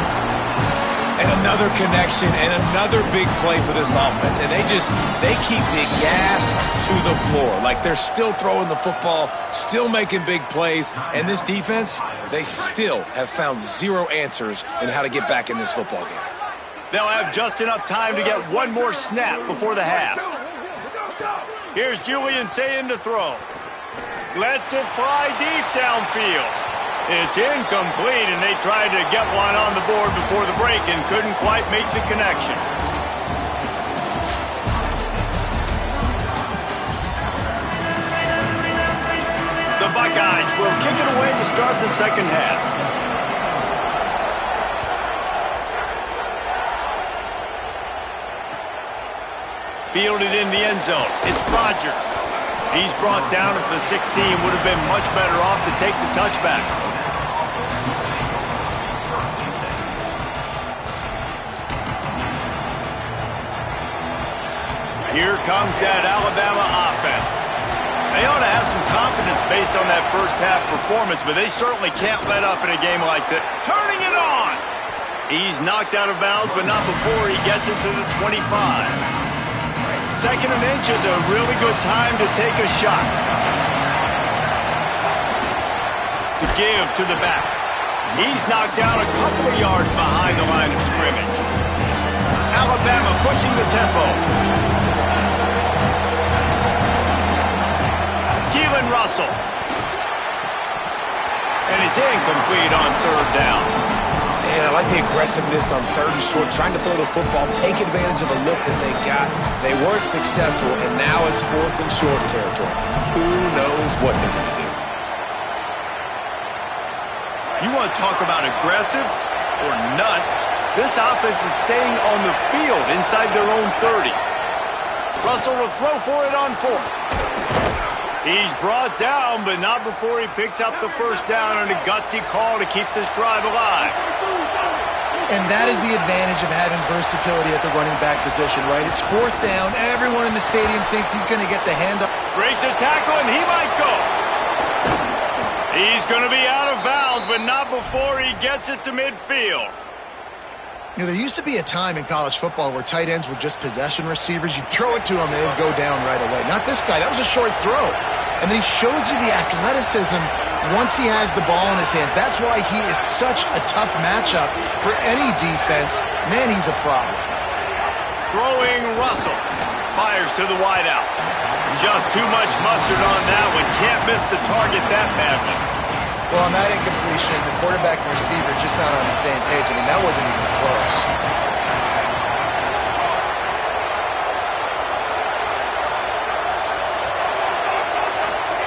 Speaker 5: And another connection and another big play for this offense. And they keep the gas to the floor. Like they're still throwing the football, still making big plays. And this defense, they still have found 0 answers in how to get back in this football game.
Speaker 2: They'll have just enough time to get one more snap before the half. Here's Julian Sayin to throw. Lets it fly deep downfield. It's incomplete, and they tried to get one on the board before the break and couldn't quite make the connection. The Buckeyes will kick it away to start the second half. Fielded in the end zone. It's Rodgers. He's brought down at the 16. Would have been much better off to take the touchback. Here comes that Alabama offense. They ought to have some confidence based on that first half performance, but they certainly can't let up in a game like that. Turning it on! He's knocked out of bounds, but not before he gets it to the 25. Second and inch is a really good time to take a shot. The give to the back. He's knocked down a couple of yards behind the line of scrimmage. Alabama pushing the tempo. Keelan Russell. And it's incomplete on third down.
Speaker 5: Man, I like the aggressiveness on third and short, trying to throw the football, take advantage of a look that they got. They weren't successful, and now it's fourth and short territory. Who knows what they're going to do?
Speaker 2: You want to talk about aggressive or nuts? This offense is staying on the field inside their own 30. Russell will throw for it on fourth. He's brought down, but not before he picks up the first down on a gutsy call to keep this drive alive.
Speaker 4: And that is the advantage of having versatility at the running back position, right? It's fourth down. Everyone in the stadium thinks he's going to get the hand up.
Speaker 2: Breaks a tackle, and he might go. He's going to be out of bounds, but not before he gets it to midfield.
Speaker 4: You know, there used to be a time in college football where tight ends were just possession receivers. You'd throw it to him, and they'd go down right away. Not this guy. That was a short throw. And then he shows you the athleticism once he has the ball in his hands. That's why he is such a tough matchup for any defense. Man, he's a problem.
Speaker 2: Throwing Russell. Fires to the wideout. Just too much mustard on that one. Can't miss the target that badly.
Speaker 4: Well, on that incompletion, the quarterback and receiver just not on the same page. I mean, that wasn't even close.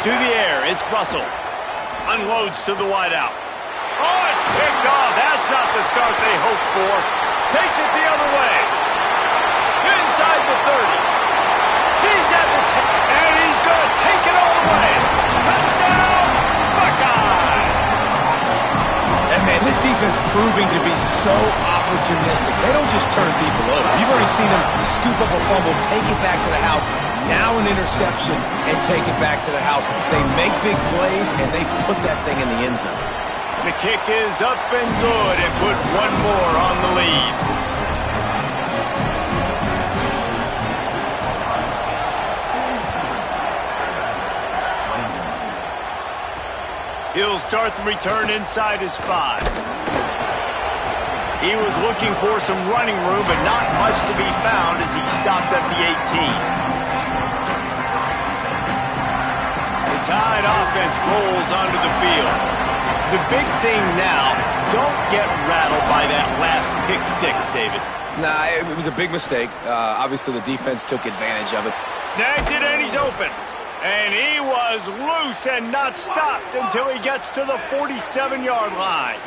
Speaker 2: To the air, it's Russell. Unloads to the wideout. Oh, it's picked off. That's not the start they hoped for. Takes it the other way. Inside the 30. He's at the 10, and he's going to take it all the way. Touchdown, Buckeye!
Speaker 5: And man, this defense proving to be so opportunistic. They don't just turn people over. You've already seen them scoop up a fumble, take it back to the house, now an interception, and take it back to the house. They make big plays, and they put that thing in the end zone.
Speaker 2: The kick is up and good, and put one more on the lead. He'll start the return inside his 5. He was looking for some running room, but not much to be found as he stopped at the 18. The Tide offense rolls onto the field. The big thing now, don't get rattled by that last pick 6, David.
Speaker 5: Nah, it was a big mistake. Obviously, the defense took advantage of it.
Speaker 2: Snagged it, and he's open. And he was loose and not stopped until he gets to the 47-yard line.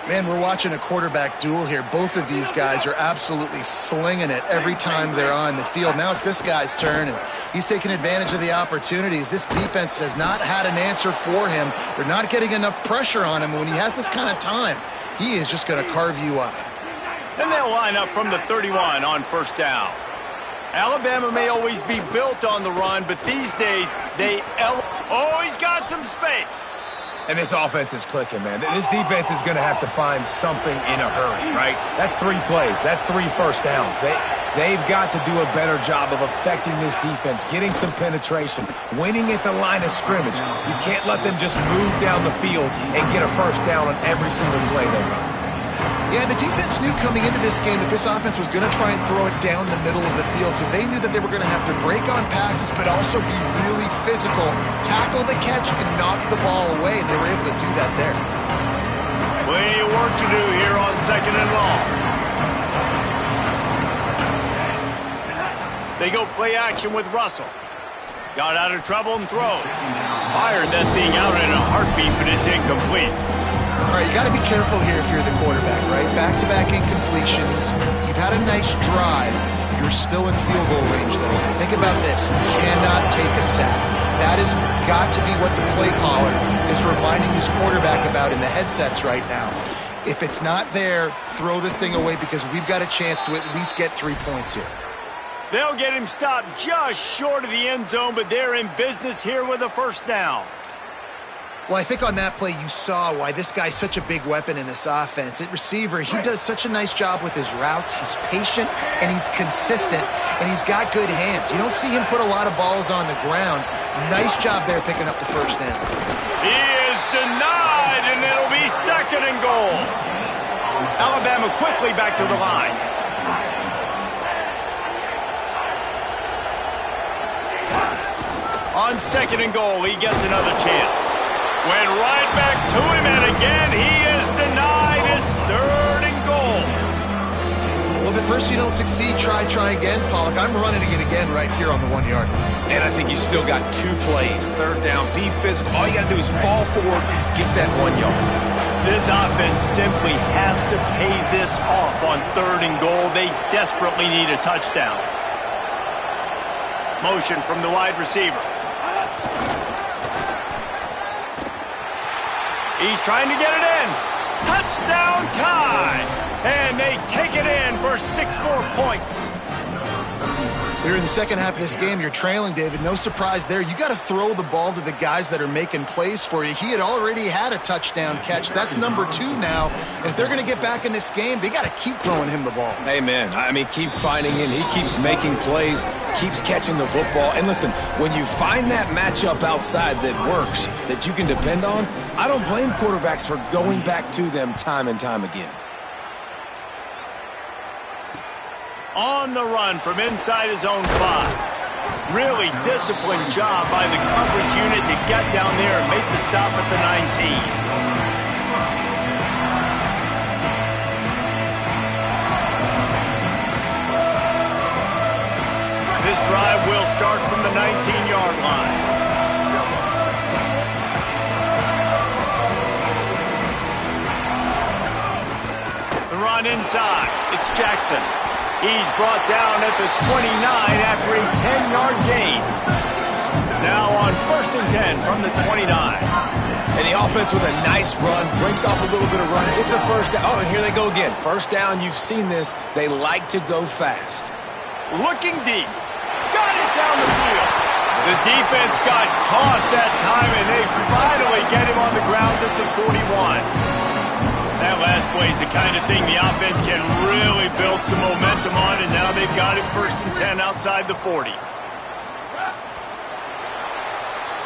Speaker 4: Man, we're watching a quarterback duel here. Both of these guys are absolutely slinging it every time they're on the field. Now it's this guy's turn, and he's taking advantage of the opportunities. This defense has not had an answer for him. They're not getting enough pressure on him. When he has this kind of time, he is just going to carve you up.
Speaker 2: Then they'll line up from the 31 on first down. Alabama may always be built on the run, but these days, oh, he's got some space.
Speaker 5: And this offense is clicking, man. This defense is going to have to find something in a hurry, right? That's 3 plays. That's 3 first downs. They've got to do a better job of affecting this defense, getting some penetration, winning at the line of scrimmage. You can't let them just move down the field and get a first down on every single play they run.
Speaker 4: Yeah, the defense knew coming into this game that this offense was going to try and throw it down the middle of the field, so they knew that they were going to have to break on passes but also be really physical, tackle the catch, and knock the ball away, and they were able to do that there.
Speaker 2: Plenty of work to do here on second and long. They go play action with Russell. Got out of trouble and throws. Fired that thing out in a heartbeat, but it's incomplete.
Speaker 4: All right, you got to be careful here if you're the quarterback, right? Back-to-back incompletions. You've had a nice drive. You're still in field goal range, though. Think about this. You cannot take a sack. That has got to be what the play caller is reminding his quarterback about in the headsets right now. If it's not there, throw this thing away because we've got a chance to at least get 3 points here.
Speaker 2: They'll get him stopped just short of the end zone, but they're in business here with a first down.
Speaker 4: Well, I think on that play you saw why this guy's such a big weapon in this offense. At receiver, he does such a nice job with his routes. He's patient, and he's consistent, and he's got good hands. You don't see him put a lot of balls on the ground. Nice job there picking up the first down.
Speaker 2: He is denied, and it'll be second and goal. Alabama quickly back to the line. On second and goal, he gets another chance. Went right back to him, and again he is denied. It's third and goal.
Speaker 4: Well, if at first you don't succeed, try again, Pollock. I'm running it again right here on the 1 yard.
Speaker 5: And I think you still got 2 plays. Third down, be physical. All you got to do is fall forward, get that 1 yard.
Speaker 2: This offense simply has to pay this off on third and goal. They desperately need a touchdown. Motion from the wide receiver. He's trying to get it in. Touchdown tie. And they take it in for 6 more points.
Speaker 4: Here in the second half of this game, you're trailing, David. No surprise there. You got to throw the ball to the guys that are making plays for you. He had already had a touchdown catch. That's number 2 now. And if they're going to get back in this game, they got to keep throwing him the ball.
Speaker 5: Amen. I mean, keep finding him. He keeps making plays, keeps catching the football. And listen, when you find that matchup outside that works, that you can depend on, I don't blame quarterbacks for going back to them time and time again.
Speaker 2: On the run from inside his own 5. Really disciplined job by the coverage unit to get down there and make the stop at the 19. This drive will start from the 19-yard line. The run inside. It's Jackson. He's brought down at the 29 after a 10-yard gain. Now on 1st and 10 from the 29.
Speaker 5: And the offense with a nice run, breaks off a little bit of run, gets a first down. Oh, and here they go again. First down, you've seen this. They like to go fast.
Speaker 2: Looking deep. Got it down the field. The defense got caught that time, and they finally get him on the ground at the 41. That last play is the kind of thing the offense can really build some momentum on, and now they've got it 1st and 10 outside the 40.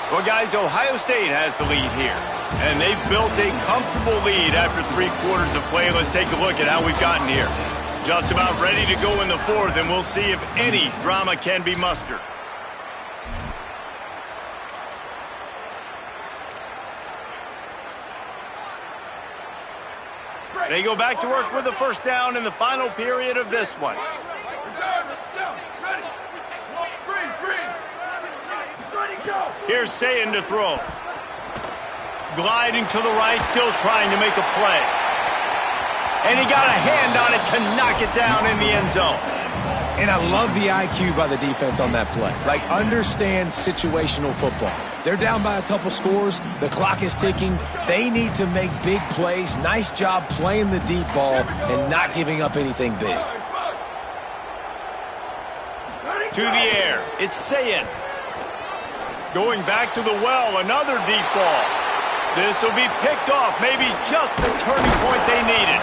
Speaker 2: Well, guys, Ohio State has the lead here, and they've built a comfortable lead after 3 quarters of play. Let's take a look at how we've gotten here. Just about ready to go in the 4th, and we'll see if any drama can be mustered. They go back to work with the first down in the final period of this one.
Speaker 1: Ready. Freeze. Ready, go.
Speaker 2: Here's Sayin to throw. Gliding to the right, still trying to make a play. And he got a hand on it to knock it down in the end zone.
Speaker 5: And I love the IQ by the defense on that play. Like, understand situational football. They're down by a couple scores. The clock is ticking. They need to make big plays. Nice job playing the deep ball and not giving up anything big.
Speaker 2: To the air. It's Sayin. Going back to the well. Another deep ball. This will be picked off. Maybe just the turning point they needed.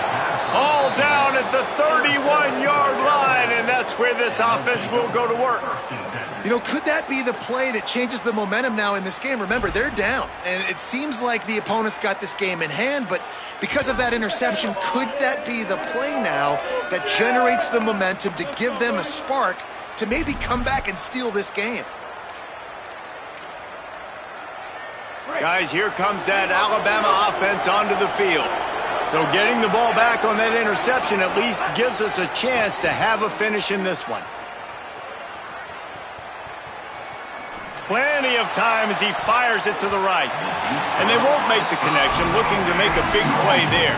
Speaker 2: All down at the 31-yard line, and that's where this offense will go to work.
Speaker 4: You know, could that be the play that changes the momentum now in this game? Remember, they're down, and it seems like the opponents got this game in hand, but because of that interception, could that be the play now that generates the momentum to give them a spark to maybe come back and steal this game?
Speaker 2: Guys, here comes that Alabama offense onto the field. So getting the ball back on that interception at least gives us a chance to have a finish in this one. Plenty of time as he fires it to the right. And they won't make the connection, looking to make a big play there.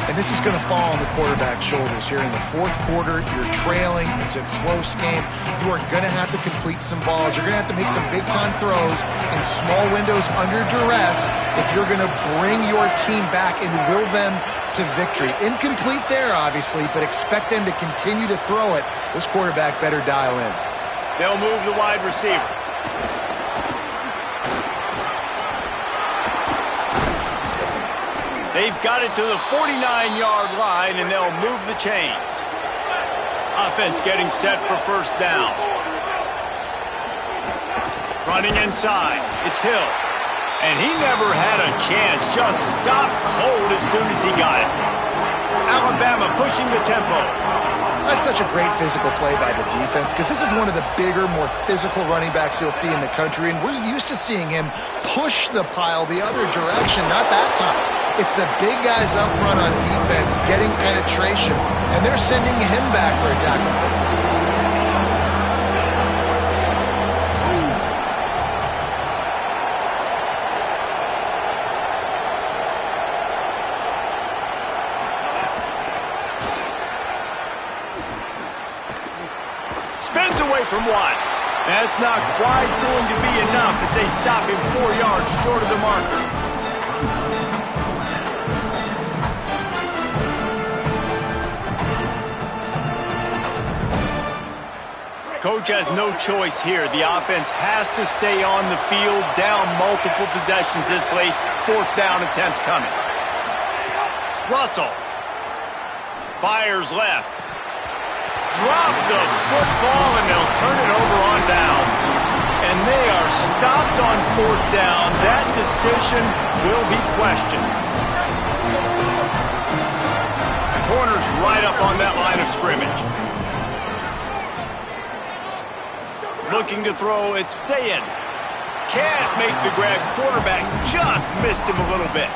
Speaker 4: And this is going to fall on the quarterback's shoulders here in the fourth quarter. You're trailing. It's a close game. You are going to have to complete some balls. You're going to have to make some big-time throws in small windows under duress if you're going to bring your team back and will them to victory. Incomplete there, obviously, but expect them to continue to throw it. This quarterback better dial in.
Speaker 2: They'll move the wide receiver. They've got it to the 49-yard line, and they'll move the chains. Offense getting set for first down. Running inside. It's Hill. And he never had a chance. Just stopped cold as soon as he got it. Alabama pushing the tempo.
Speaker 4: That's such a great physical play by the defense because this is one of the bigger, more physical running backs you'll see in the country, and we're used to seeing him push the pile the other direction. Not that time. It's the big guys up front on defense getting penetration, and they're sending him back for a tackle for loss.
Speaker 2: Spins away from Watt. That's not quite going to be enough as they stop him 4 yards short of the marker. Coach has no choice here. The offense has to stay on the field, down multiple possessions this late. Fourth down attempt coming. Russell fires left. Drop the football, and they'll turn it over on downs. And they are stopped on fourth down. That decision will be questioned. Corner's right up on that line of scrimmage. Looking to throw, it's Sayed. Can't make the grab. Quarterback just missed him a little bit.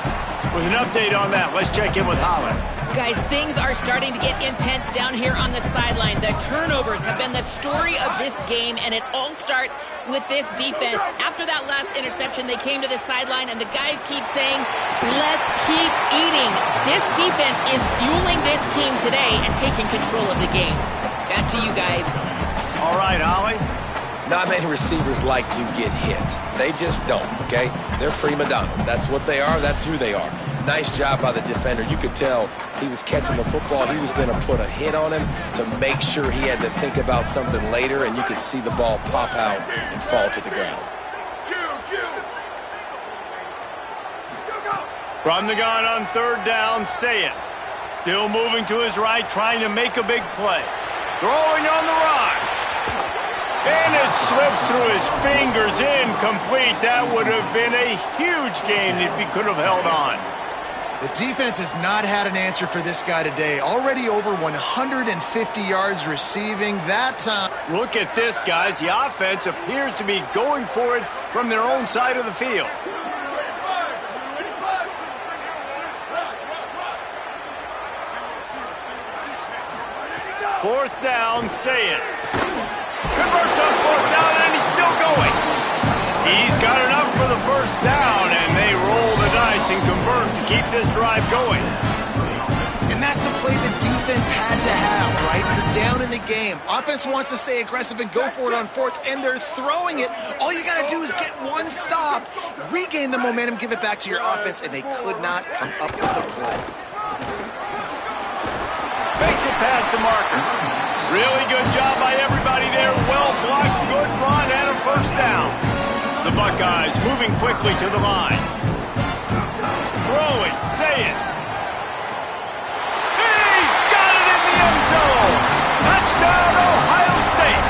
Speaker 2: With an update on that, let's check in with Holland.
Speaker 3: Guys, things are starting to get intense down here on the sideline. The turnovers have been the story of this game, and it all starts with this defense. After that last interception, they came to the sideline, and the guys keep saying, let's keep eating. This defense is fueling this team today and taking control of the game. Back to you guys.
Speaker 2: All right, Holly.
Speaker 5: Not many receivers like to get hit. They just don't, okay? They're prima donnas. That's what they are. That's who they are. Nice job by the defender. You could tell he was catching the football. He was going to put a hit on him to make sure he had to think about something later, and you could see the ball pop out and fall to the ground.
Speaker 2: From the gun on third down, Sayed. Still moving to his right, trying to make a big play. Throwing on the run. And it slips through his fingers, incomplete. That would have been a huge gain if he could have held on.
Speaker 4: The defense has not had an answer for this guy today. Already over 150 yards receiving that time.
Speaker 2: Look at this, guys. The offense appears to be going for it from their own side of the field. Fourth down, Sayed. Converts on fourth down, and he's still going. He's got enough for the first down, and they roll the dice and convert to keep this drive going.
Speaker 4: And that's a play the defense had to have, right? You're down in the game. Offense wants to stay aggressive and go for it on fourth, and they're throwing it. All you got to do is get one stop, regain the momentum, give it back to your offense, and they could not come up with the play.
Speaker 2: Makes it past the marker. Really good job by everybody there. Well blocked, good run, and a first down. The Buckeyes moving quickly to the line. Throwing, Sayed. He's got it in the end zone. Touchdown, Ohio State.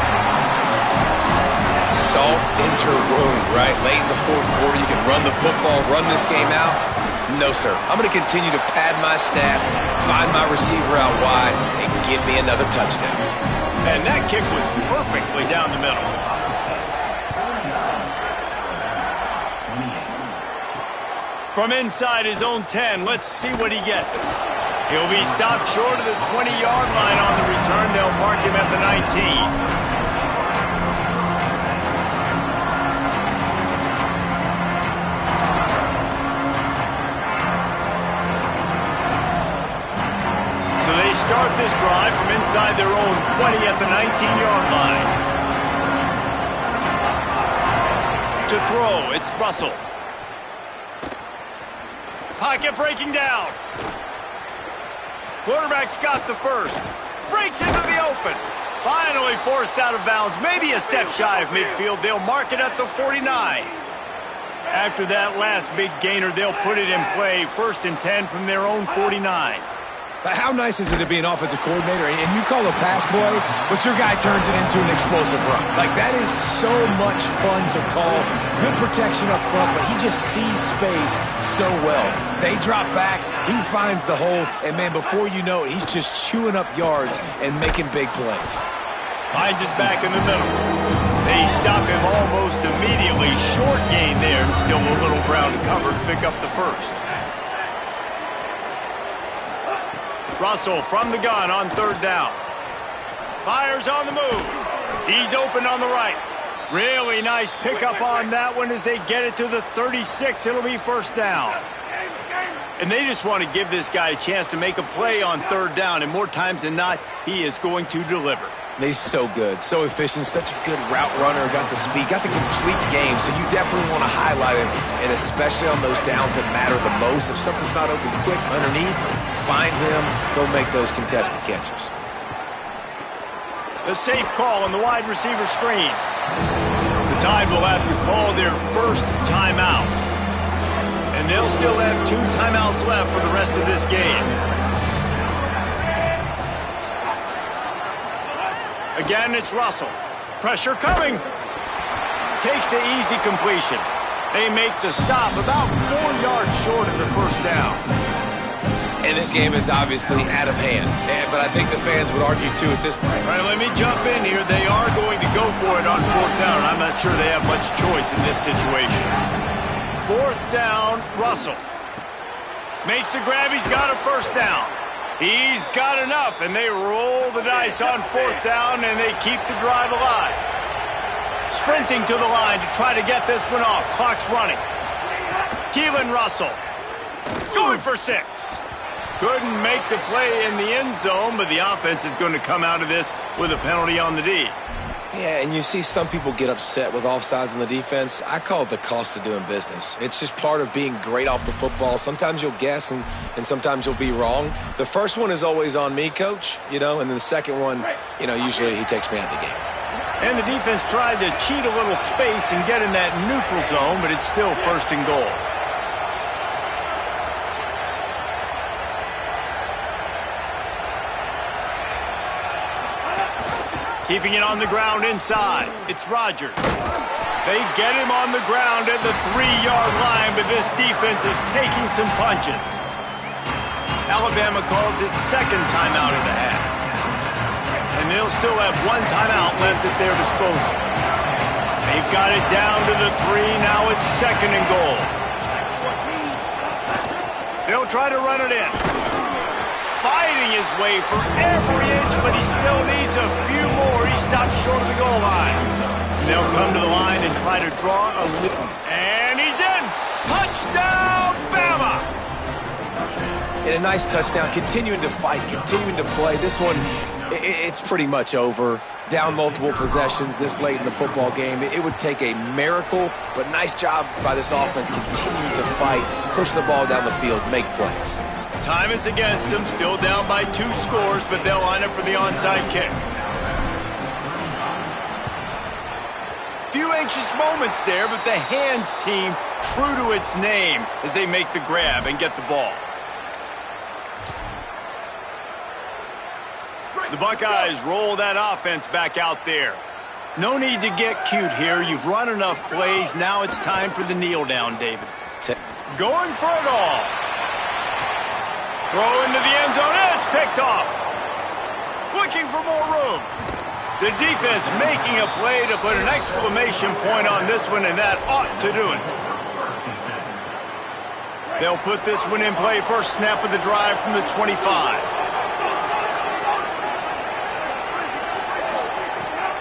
Speaker 5: Salt into her wound, right? Late in the fourth quarter, you can run the football, run this game out. No, sir. I'm going to continue to pad my stats, find my receiver out wide, and give me another touchdown.
Speaker 2: And that kick was perfectly down the middle. From inside his own 10, let's see what he gets. He'll be stopped short of the 20-yard line on the return. They'll mark him at the 19. start this drive from inside their own 20 at the 19-yard line. To throw, it's Russell. Pocket breaking down. Quarterback's got the first. Breaks into the open. Finally forced out of bounds. Maybe a step shy of midfield. They'll mark it at the 49. After that last big gainer, they'll put it in play. 1st and 10 from their own 49.
Speaker 5: How nice is it to be an offensive coordinator and you call a pass play, but your guy turns it into an explosive run? Like, that is so much fun to call. Good protection up front, but he just sees space so well. They drop back, he finds the hole, and, man, before you know it, he's just chewing up yards and making big plays.
Speaker 2: Hines is back in the middle. They stop him almost immediately. Short gain there, and still a little ground to cover to pick up the first. Russell from the gun on 3rd down. Fires on the move. He's open on the right. Really nice pickup on that one as they get it to the 36. It'll be 1st down. And they just want to give this guy a chance to make a play on 3rd down, and more times than not, he is going to deliver.
Speaker 5: He's so good, so efficient, such a good route runner, got the speed, got the complete game, so you definitely want to highlight him, and especially on those downs that matter the most. If something's not open quick underneath, find him, they'll make those contested catches.
Speaker 2: The safe call on the wide receiver screen. The Tide will have to call their first timeout, and they'll still have 2 timeouts left for the rest of this game. Again, it's Russell. Pressure coming. Takes the easy completion. They make the stop about 4 yards short of the 1st down.
Speaker 5: And this game is obviously out of hand. But I think the fans would argue, too, at this point.
Speaker 2: All right, let me jump in here. They are going to go for it on 4th down. I'm not sure they have much choice in this situation. 4th down, Russell. Makes the grab. He's got a 1st down. He's got enough, and they roll the dice on 4th down, and they keep the drive alive. Sprinting to the line to try to get this one off. Clock's running. Keelan Russell going for 6. Couldn't make the play in the end zone, but the offense is going to come out of this with a penalty on the D.
Speaker 5: Yeah, and you see some people get upset with offsides in the defense. I call it the cost of doing business. It's just part of being great off the football. Sometimes you'll guess and sometimes you'll be wrong. The first one is always on me, Coach, and then the second one, usually he takes me out of the game.
Speaker 2: And the defense tried to cheat a little space and get in that neutral zone, but it's still 1st and goal. Keeping it on the ground inside. It's Rodgers. They get him on the ground at the 3-yard line, but this defense is taking some punches. Alabama calls its 2nd timeout of the half. And they'll still have 1 timeout left at their disposal. They've got it down to the 3. Now it's 2nd and goal. They'll try to run it in. Fighting his way for every inch, but he still needs a few more. He stops short of the goal line. They'll come to the line and try to draw a little. And he's in! Touchdown, Bama!
Speaker 5: And a nice touchdown, continuing to fight, continuing to play. This one, it's pretty much over. Down multiple possessions this late in the football game. It would take a miracle, but nice job by this offense continuing to fight, push the ball down the field, make plays.
Speaker 2: Time is against them, still down by 2 scores, but they'll line up for the onside kick. Few anxious moments there, but the hands team true to its name as they make the grab and get the ball. The Buckeyes roll that offense back out there. No need to get cute here. You've run enough plays. Now it's time for the kneel down, David. Going for it all. Throw into the end zone, and it's picked off. Looking for more room. The defense making a play to put an exclamation point on this one, and that ought to do it. They'll put this one in play. First snap of the drive from the 25.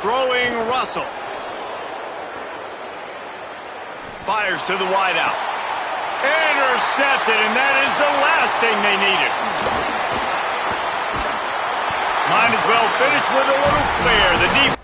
Speaker 2: Throwing Russell. Fires to the wideout. Intercepted, and that is the last thing they needed. Might as well finish with a little flair. The defense.